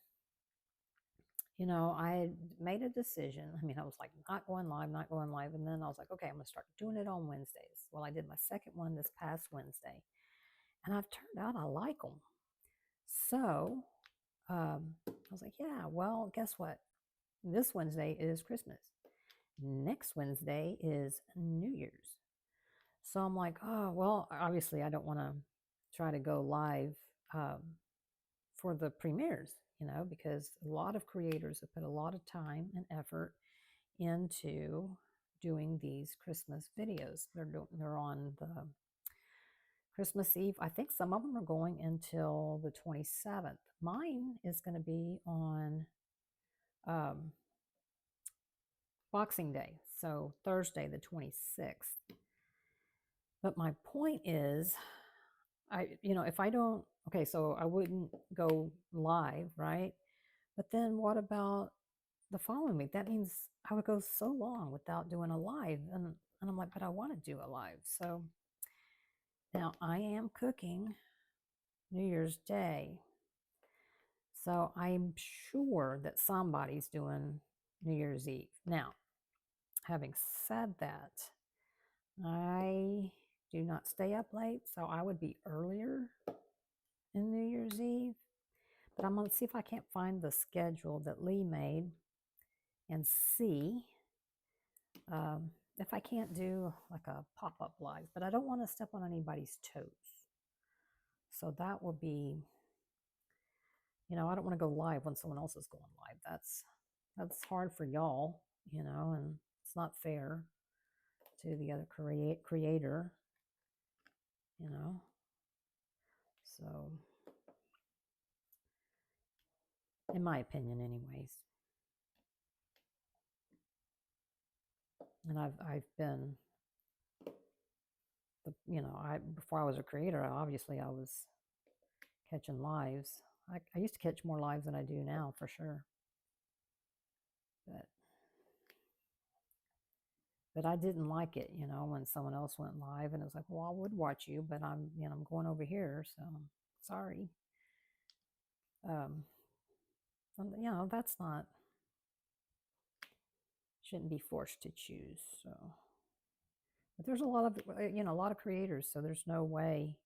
I made a decision. I mean, I was like, not going live. And then I was like, okay, I'm going to start doing it on Wednesdays. Well, I did my second one this past Wednesday. And I've turned out I like them. So I was like, yeah, well, guess what? This Wednesday is Christmas. Next Wednesday is New Year's. So I'm like, oh, well, obviously I don't want to try to go live for the premieres, because a lot of creators have put a lot of time and effort into doing these Christmas videos. They're on the Christmas Eve. I think some of them are going until the 27th. Mine is going to be on Boxing Day, so Thursday the 26th. But my point is, if I don't, okay, so I wouldn't go live, right? But then what about the following week? That means I would go so long without doing a live. And I'm like, but I want to do a live. So now I am cooking New Year's Day. So I'm sure that somebody's doing New Year's Eve. Now, having said that, I do not stay up late, so I would be earlier in New Year's Eve. But I'm going to see if I can't find the schedule that Lee made and see if I can't do like a pop-up live. But I don't want to step on anybody's toes. So that will be, I don't want to go live when someone else is going live. That's hard for y'all, and it's not fair to the other creator, So, in my opinion, anyways. And I've been, before I was a creator, obviously I was catching lives. I used to catch more lives than I do now, for sure. But I didn't like it, when someone else went live, and it was like, well, I would watch you, but I'm going over here, so sorry. That's not, shouldn't be forced to choose. So, but there's a lot of creators, so there's no way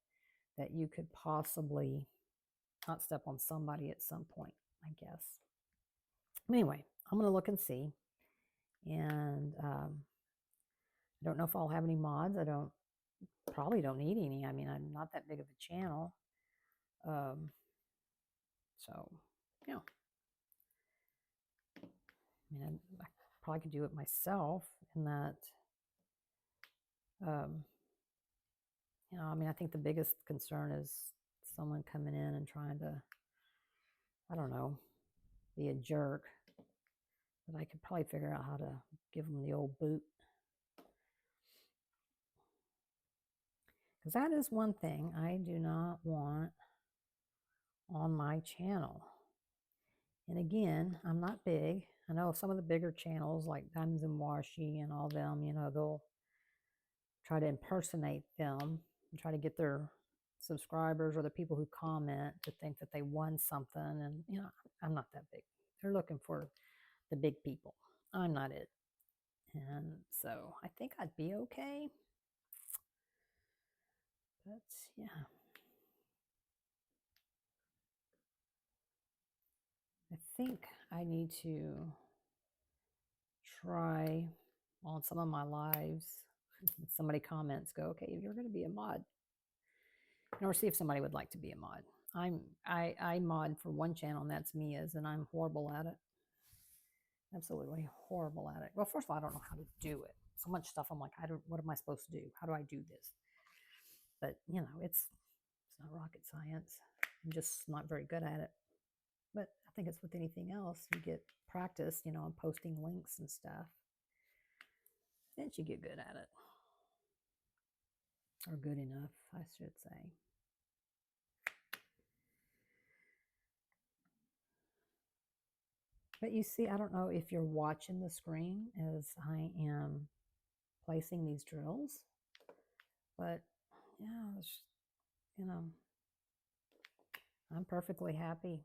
that you could possibly not step on somebody at some point, I guess. Anyway, I'm going to look and see. And I don't know if I'll have any mods. Probably don't need any. I mean, I'm not that big of a channel. So, yeah. I mean, I probably could do it myself in that, I mean, I think the biggest concern is someone coming in and trying to, I don't know, be a jerk. But I could probably figure out how to give them the old boot. Because that is one thing I do not want on my channel. And again, I'm not big. I know some of the bigger channels like Diamonds and Washi and all them, you know, they'll try to impersonate them and try to get their subscribers or the people who comment to think that they won something. And, you know, I'm not that big. They're looking for the big people. I'm not it. And so I think I'd be okay. But yeah. I think I need to try on some of my lives. Somebody comments, go, okay, if you're going to be a mod, or see if somebody would like to be a mod. I mod for one channel, and that's Mia's, and I'm horrible at it. Absolutely horrible at it. Well, first of all, I don't know how to do it. So much stuff. I'm like, what am I supposed to do? How do I do this? But you know, it's not rocket science. I'm just not very good at it. But I think it's with anything else. You get practice, you know, on posting links and stuff. Then you get good at it. Or good enough, I should say. But you see, I don't know if you're watching the screen as I am placing these drills. But yeah, you know, I'm perfectly happy.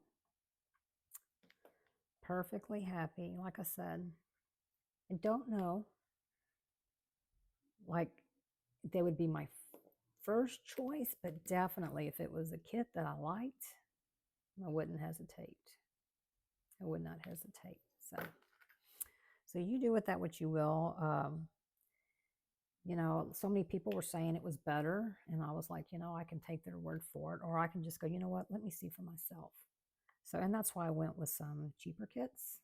Perfectly happy. Like I said, I don't know, like, they would be my first choice, but definitely if it was a kit that I liked, I wouldn't hesitate. I would not hesitate. So you do with that what you will. You know, so many people were saying it was better, and I was like, you know, I can take their word for it, or I can just go, you know what, let me see for myself. So, and that's why I went with some cheaper kits.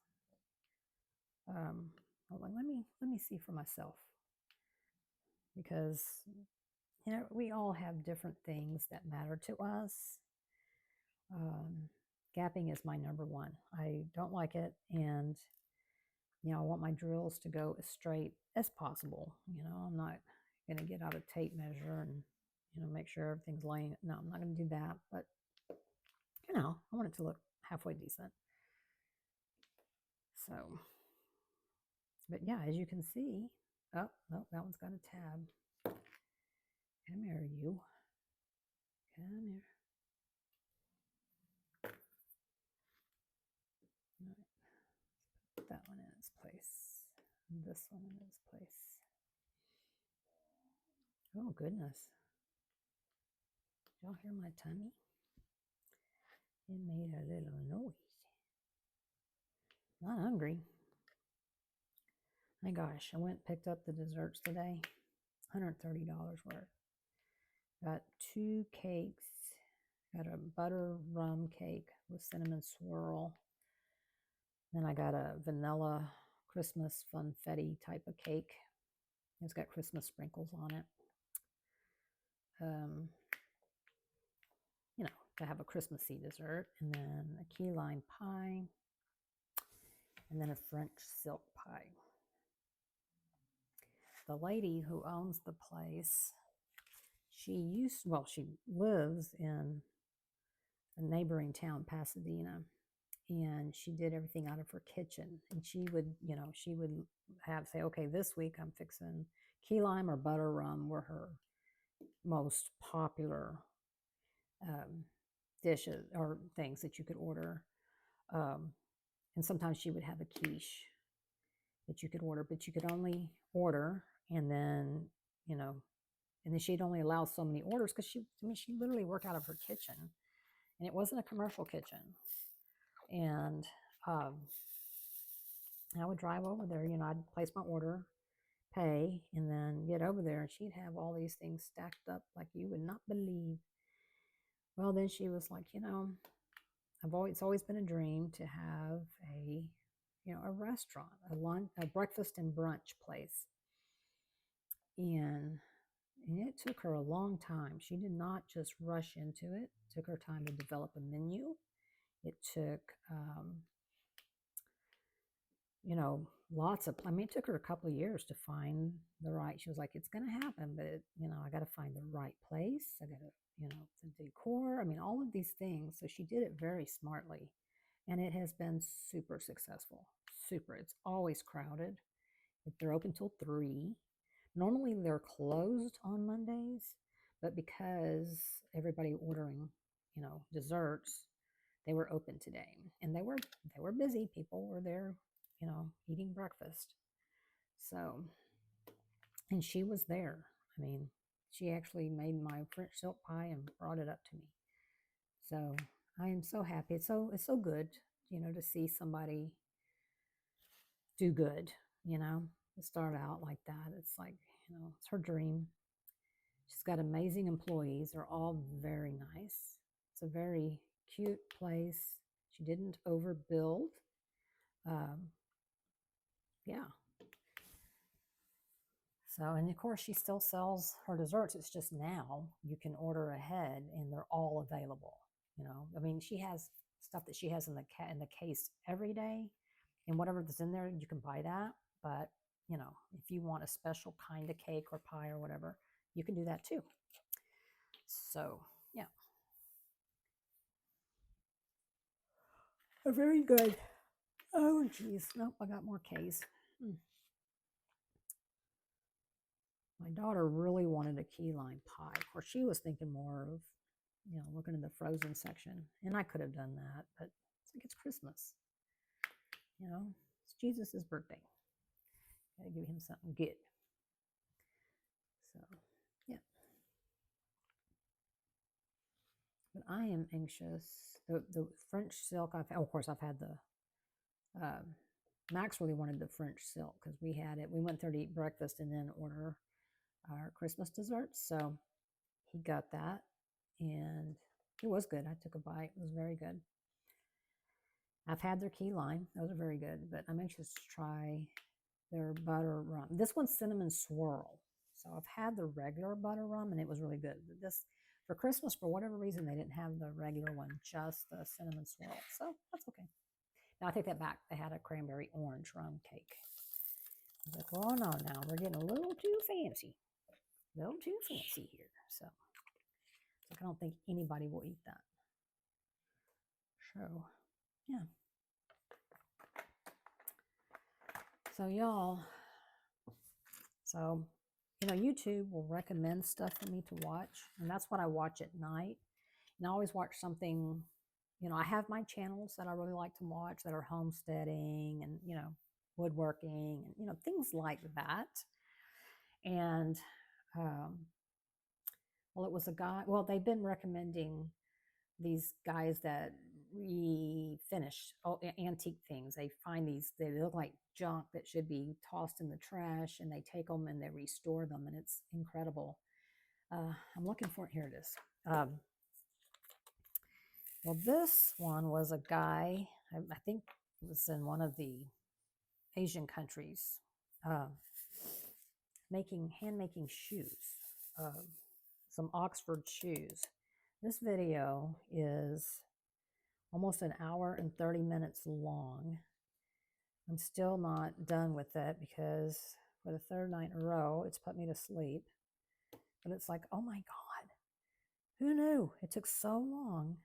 I'm like, let me see for myself, because you know we all have different things that matter to us. Gapping is my number one. I don't like it, and you know I want my drills to go as straight as possible. You know, I'm not going to get out a tape measure and you know make sure everything's laying. No, I'm not going to do that. But you know, I want it to look halfway decent. So, but yeah, as you can see, oh no, that one's got a tab. Come here, you. Come here. All right. Put that one in its place. And this one in its place. Oh, goodness. Did y'all hear my tummy? It made a little noise. Not hungry. My gosh, I went and picked up the desserts today. $130 worth. Got 2 cakes. Got a butter rum cake with cinnamon swirl. Then I got a vanilla Christmas funfetti type of cake. It's got Christmas sprinkles on it. You know, to have a Christmassy dessert. And then a key lime pie. And then a French silk pie. The lady who owns the place, she lives in a neighboring town, Pasadena, and she did everything out of her kitchen. And she would say, okay, this week I'm fixing key lime or butter rum were her most popular dishes or things that you could order. And sometimes she would have a quiche that you could order, but you could only order, and then, you know, and then she'd only allow so many orders because she literally worked out of her kitchen, and it wasn't a commercial kitchen. And I would drive over there, you know, I'd place my order, pay, and then get over there, and she'd have all these things stacked up like you would not believe. Well, then she was like, you know, it's always been a dream to have a, you know, a restaurant, a breakfast and brunch place. And it took her a long time. She did not just rush into it. It took her time to develop a menu. It took you know, lots of, I mean, it took her a couple of years to find the right, she was like, it's going to happen, but, you know, I got to find the right place. I got to, you know, the decor, I mean, all of these things. So she did it very smartly and it has been super successful. Super. It's always crowded. They're open till 3. Normally they're closed on Mondays, but because everybody ordering, you know, desserts, they were open today, and they were busy. People were there, you know, eating breakfast. So, and she was there. I mean, she actually made my French silk pie and brought it up to me. So I am so happy. It's so good, you know, to see somebody do good, you know, to start out like that. It's like, you know, it's her dream. She's got amazing employees. They're all very nice. It's a very cute place. She didn't overbuild. Um, yeah. So, and of course, she still sells her desserts. It's just now you can order ahead and they're all available. You know, I mean, she has stuff that she has in the case every day, and whatever that's in there, you can buy that. But you know, if you want a special kind of cake or pie or whatever, you can do that too. So, yeah, very good. Oh, geez. Nope, I got more K's. My daughter really wanted a key lime pie. Of course, she was thinking more of, you know, looking in the frozen section. And I could have done that, but it's like it's Christmas. You know, it's Jesus' birthday. Gotta give him something good. So, yeah. But I am anxious. The French silk, of course, I've had uh, Max really wanted the French silk because we had it. We went there to eat breakfast and then order our Christmas desserts. So he got that and it was good. I took a bite. It was very good. I've had their key lime. Those are very good, but I'm anxious to try their butter rum. This one's cinnamon swirl. So I've had the regular butter rum and it was really good. But this, for Christmas, for whatever reason, they didn't have the regular one, just the cinnamon swirl. So that's okay. Now I take that back. They had a cranberry orange rum cake. I was like, oh no, now we're getting a little too fancy. A little too fancy here. So I don't think anybody will eat that. So, yeah. So, y'all, so, you know, YouTube will recommend stuff for me to watch, and that's what I watch at night. And I always watch something, you know, I have my channels that I really like to watch that are homesteading and, you know, woodworking and, you know, things like that. And, um, well, it was a guy, well, they've been recommending these guys that refinish antique things. They find these, they look like junk that should be tossed in the trash, and they take them and they restore them, and it's incredible. I'm looking for it. Here it is. Well, this one was a guy, I think it was in one of the Asian countries, uh, hand making shoes, some Oxford shoes. This video is almost an hour and 30 minutes long. I'm still not done with it because for the third night in a row, it's put me to sleep. But it's like, oh my God, who knew it took so long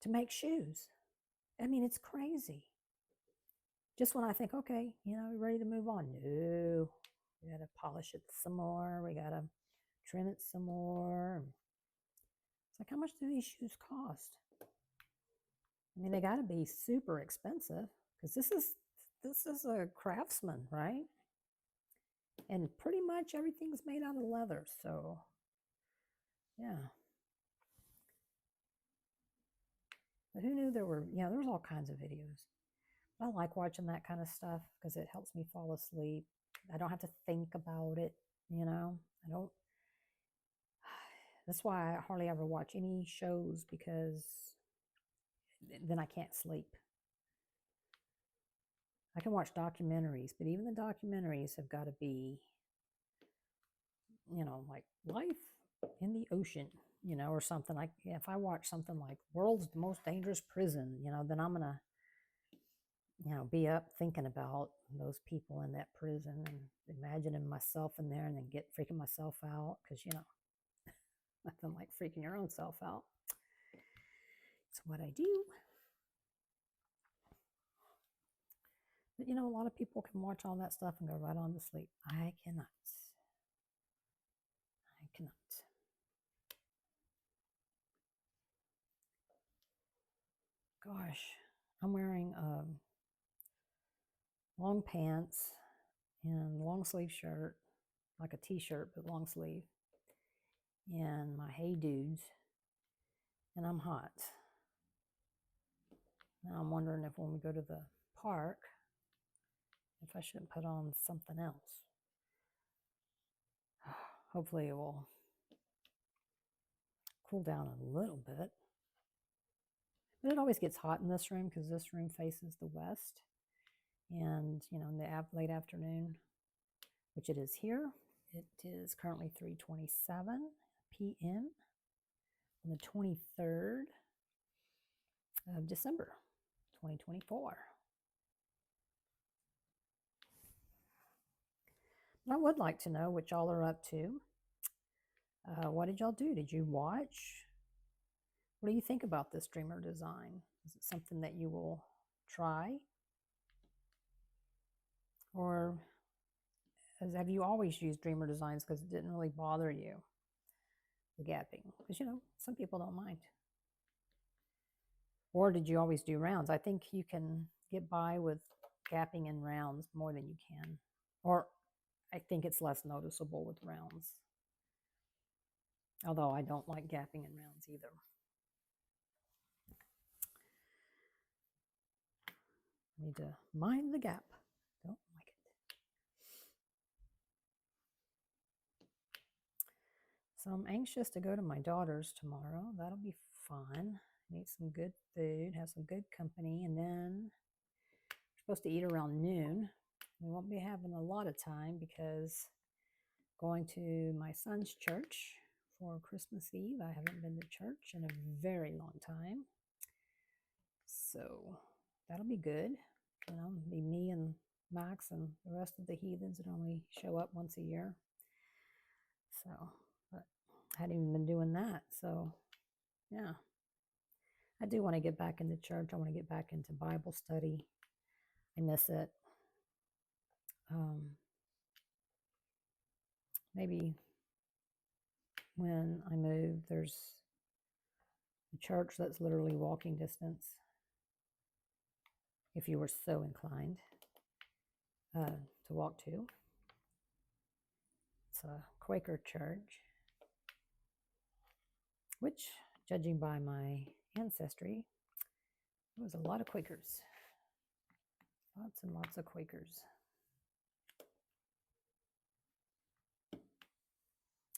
to make shoes? I mean, it's crazy. Just when I think, okay, you know, we're ready to move on. No, we got to polish it some more. We got to trim it some more. It's like, how much do these shoes cost? I mean, they got to be super expensive because this is a craftsman, right? And pretty much everything's made out of leather. So, yeah. But who knew there were, yeah, there's all kinds of videos. I like watching that kind of stuff because it helps me fall asleep. I don't have to think about it, you know. I don't, that's why I hardly ever watch any shows because then I can't sleep. I can watch documentaries, but even the documentaries have got to be, you know, like life in the ocean, you know, or something like, if I watch something like World's Most Dangerous Prison, you know, then I'm going to, be up thinking about those people in that prison and imagining myself in there and then freaking myself out because, nothing like freaking your own self out. It's what I do. But, a lot of people can watch all that stuff and go right on to sleep. I cannot. I cannot. Gosh, I'm wearing long pants and long sleeve shirt, like a t-shirt but long sleeve, and my Hey Dudes, and I'm hot. Now I'm wondering if when we go to the park, if I shouldn't put on something else. Hopefully it will cool down a little bit. But it always gets hot in this room because this room faces the west. And, in the late afternoon, which it is here, it is currently 3:27 p.m. on the 23rd of December, 2024. I would like to know what y'all are up to. What did y'all do? Did you watch? What do you think about this dreamer design? Is it something that you will try? Or have you always used dreamer designs because it didn't really bother you, the gapping? Because, some people don't mind. Or did you always do rounds? I think you can get by with gapping in rounds more than you can. Or I think it's less noticeable with rounds. Although I don't like gapping in rounds either. I need to mind the gap. Don't like it. So I'm anxious to go to my daughter's tomorrow. That'll be fun. Eat some good food, have some good company, and then we're supposed to eat around noon. We won't be having a lot of time because going to my son's church for Christmas Eve. I haven't been to church in a very long time. So that'll be good. It'll be me and Max and the rest of the heathens that only show up once a year. So, but I hadn't even been doing that. So, yeah. I do want to get back into church. I want to get back into Bible study. I miss it. Maybe when I move, there's a church that's literally walking distance, if you were so inclined to walk to. It's a Quaker church, which, judging by my ancestry, there was a lot of Quakers. Lots and lots of Quakers.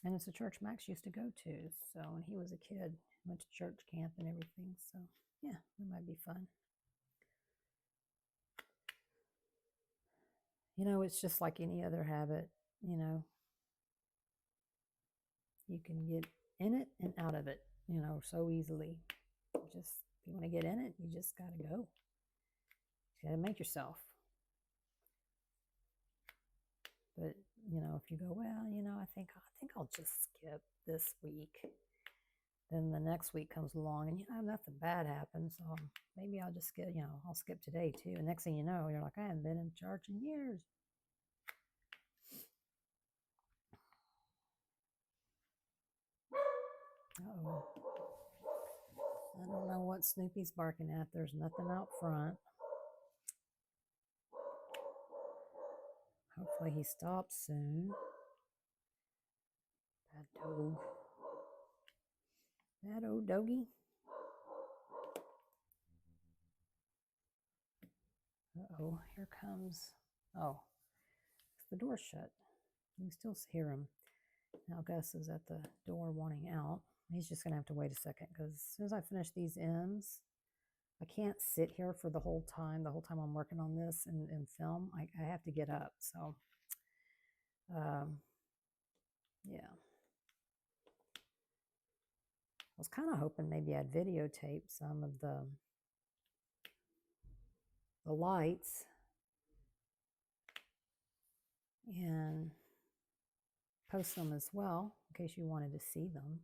And it's a church Max used to go to. So when he was a kid, he went to church camp and everything. So yeah, that might be fun. It's just like any other habit, you can get in it and out of it, so easily. Just, if you want to get in it, you just got to go. You got to make yourself. But, if you go, well, I think I'll just skip this week. Then the next week comes along and, nothing bad happens. So maybe I'll just skip, I'll skip today too. And next thing you know, you're like, I haven't been in church in years. Uh-oh. I don't know what Snoopy's barking at. There's nothing out front. Hopefully he stops soon. Bad dog. That old doggy. Uh-oh, here comes. Oh, the door's shut. You can still hear him. Now Gus is at the door wanting out. He's just going to have to wait a second because as soon as I finish these ends, I can't sit here for the whole time I'm working on this and film. I have to get up. So, yeah. I was kind of hoping maybe I'd videotape some of the the lights and post them as well in case you wanted to see them.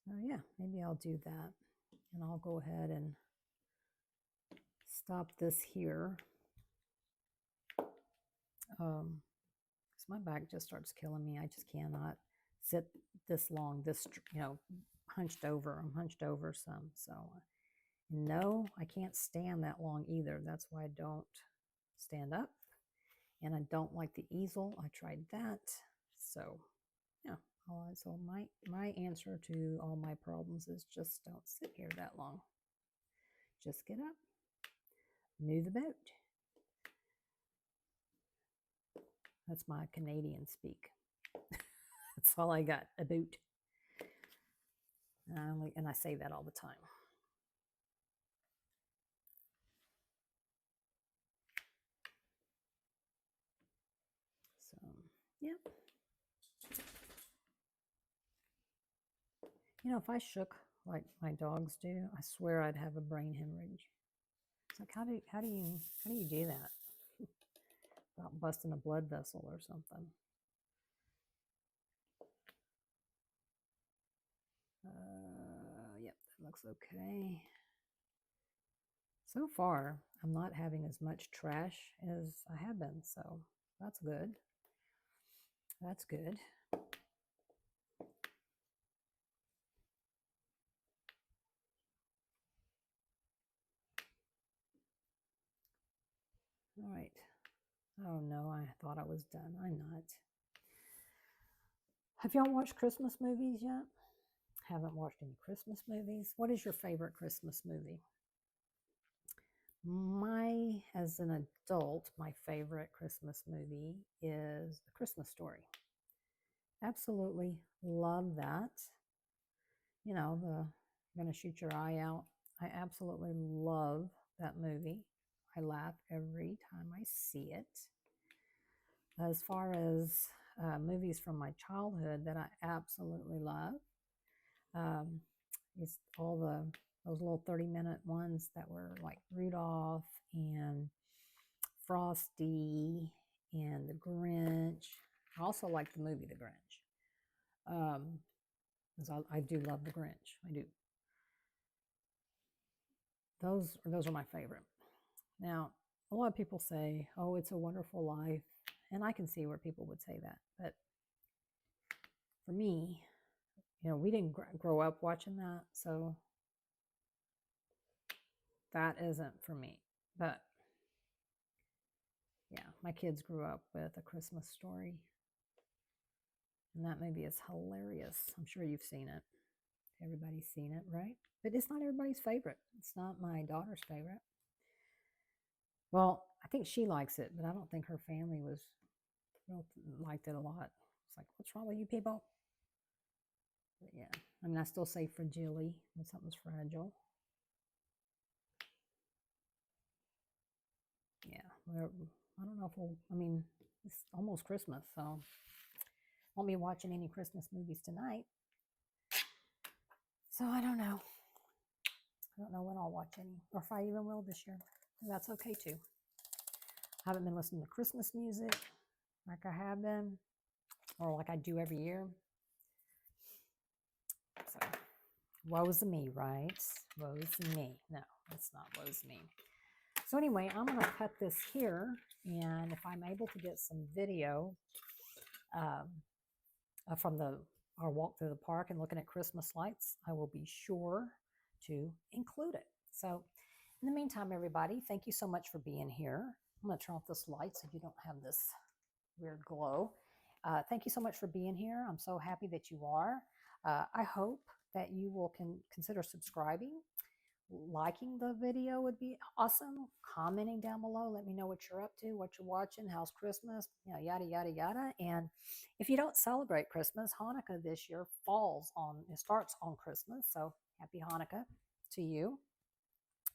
So yeah, maybe I'll do that. And I'll go ahead and stop this here. Because my back just starts killing me. I just cannot sit this long, hunched over. I'm hunched over some. So no, I can't stand that long either. That's why I don't stand up. And I don't like the easel. I tried that. So yeah. So my answer to all my problems is just don't sit here that long. Just get up, move the boat. That's my Canadian speak. That's all I got, a boot. And I say that all the time. So, yeah. You know, if I shook like my dogs do, I swear I'd have a brain hemorrhage. It's like, how do you do that? Without busting a blood vessel or something. Yep, that looks okay. So far, I'm not having as much trash as I have been, so that's good. That's good. All right. Oh no, I thought I was done. I'm not. Have y'all watched Christmas movies yet? Haven't watched any Christmas movies? What is your favorite Christmas movie? As an adult, my favorite Christmas movie is The Christmas Story. Absolutely love that. You know, gonna shoot your eye out. I absolutely love that movie. I laugh every time I see it. As far as movies from my childhood that I absolutely love, it's all those little 30-minute ones that were like Rudolph and Frosty and The Grinch. I also like the movie The Grinch. Because I do love The Grinch. I do. Those are my favorite. Now, a lot of people say, "Oh, It's a Wonderful Life," and I can see where people would say that. But for me, you know, we didn't grow up watching that, so that isn't for me. But yeah, my kids grew up with A Christmas Story, and that movie is hilarious. I'm sure you've seen it. Everybody's seen it, right? But it's not everybody's favorite. It's not my daughter's favorite. Well, I think she likes it, but I don't think her family liked it a lot. It's like, what's wrong with you people? But yeah, I mean, I still say fragile when something's fragile. Yeah, I don't know if it's almost Christmas, so won't be watching any Christmas movies tonight. So I don't know. I don't know when I'll watch any, or if I even will this year. And that's okay too. I haven't been listening to Christmas music like I have been, or like I do every year. So, woe's me, right? Woe's me. No, it's not woe's me. So anyway, I'm going to cut this here, and if I'm able to get some video from our walk through the park and looking at Christmas lights, I will be sure to include it. So in the meantime, everybody, thank you so much for being here. I'm going to turn off this light so you don't have this weird glow. Thank you so much for being here. I'm so happy that you are. I hope that you will consider subscribing. Liking the video would be awesome. Commenting down below, let me know what you're up to, what you're watching, how's Christmas, yada yada yada. And if you don't celebrate Christmas, Hanukkah this year starts on Christmas. So happy Hanukkah to you.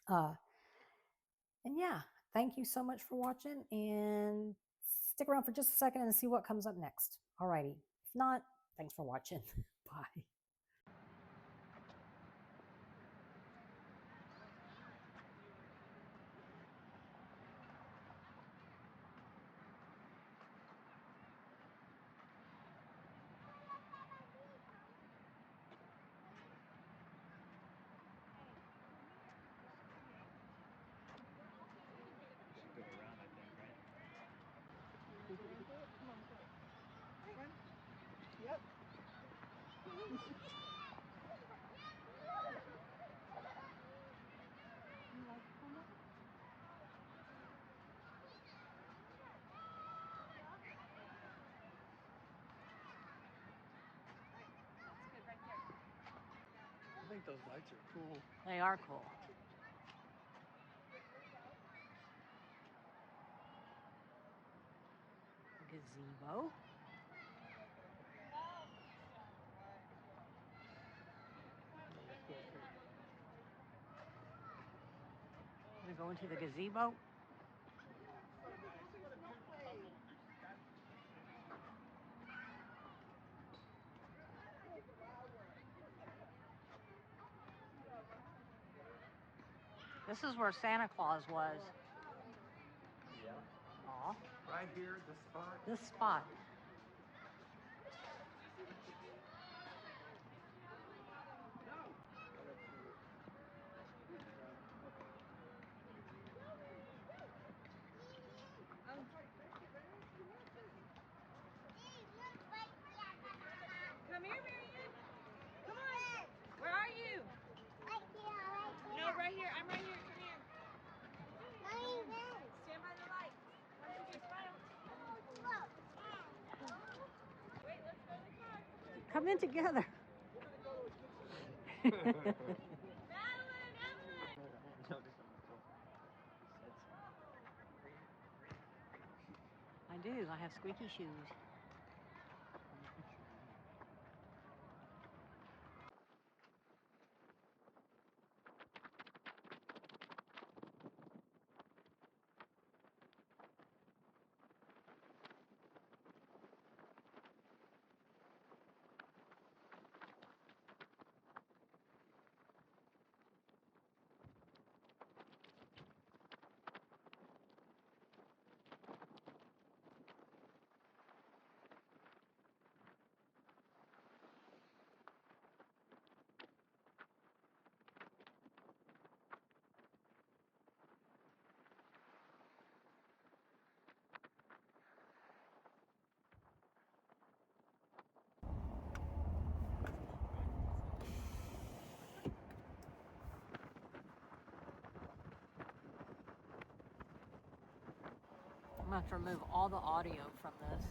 And yeah, thank you so much for watching, and stick around for just a second and see what comes up next. Alrighty. If not, thanks for watching. Bye. I think those lights are cool. They are cool. Gazebo. We're going to the gazebo. This is where Santa Claus was. Yeah. Aw. Right here, this spot. This spot. Come here, Marion. Come on. Where are you? Right here. No, right here. I'm right here. Come here. Not Stand by the light. 1, 2, 3, smile. Wait, let's go in the car. Come in together. Madeline, Evelyn. I do. I have squeaky shoes. I'm going to have to remove all the audio from this.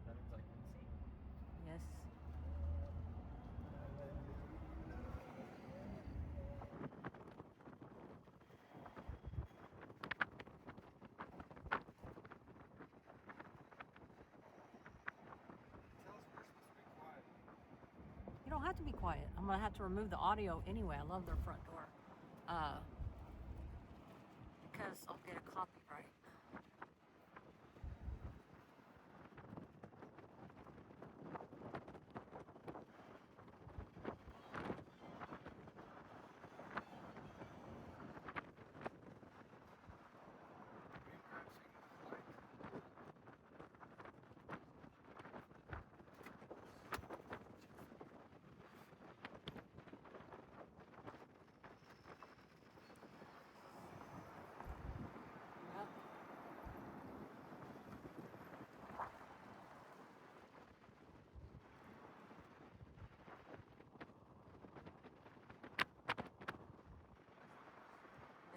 That is like insane. Yes. Tell us we're supposed to be quiet. You don't have to be quiet. I'm going to have to remove the audio anyway. I love their front door. Because I'll get a copyright.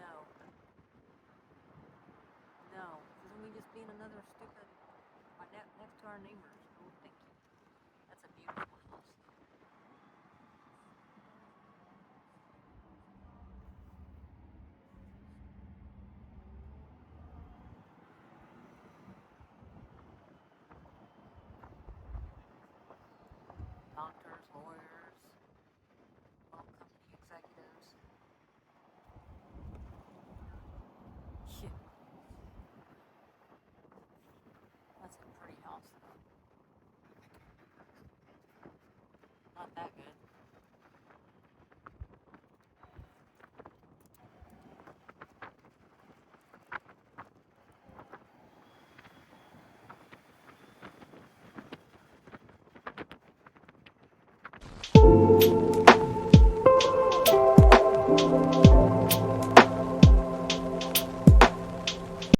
No. No. Because we just being another stupid next to our neighbors. Oh, thank you. That's a beautiful house. Doctors, lawyers.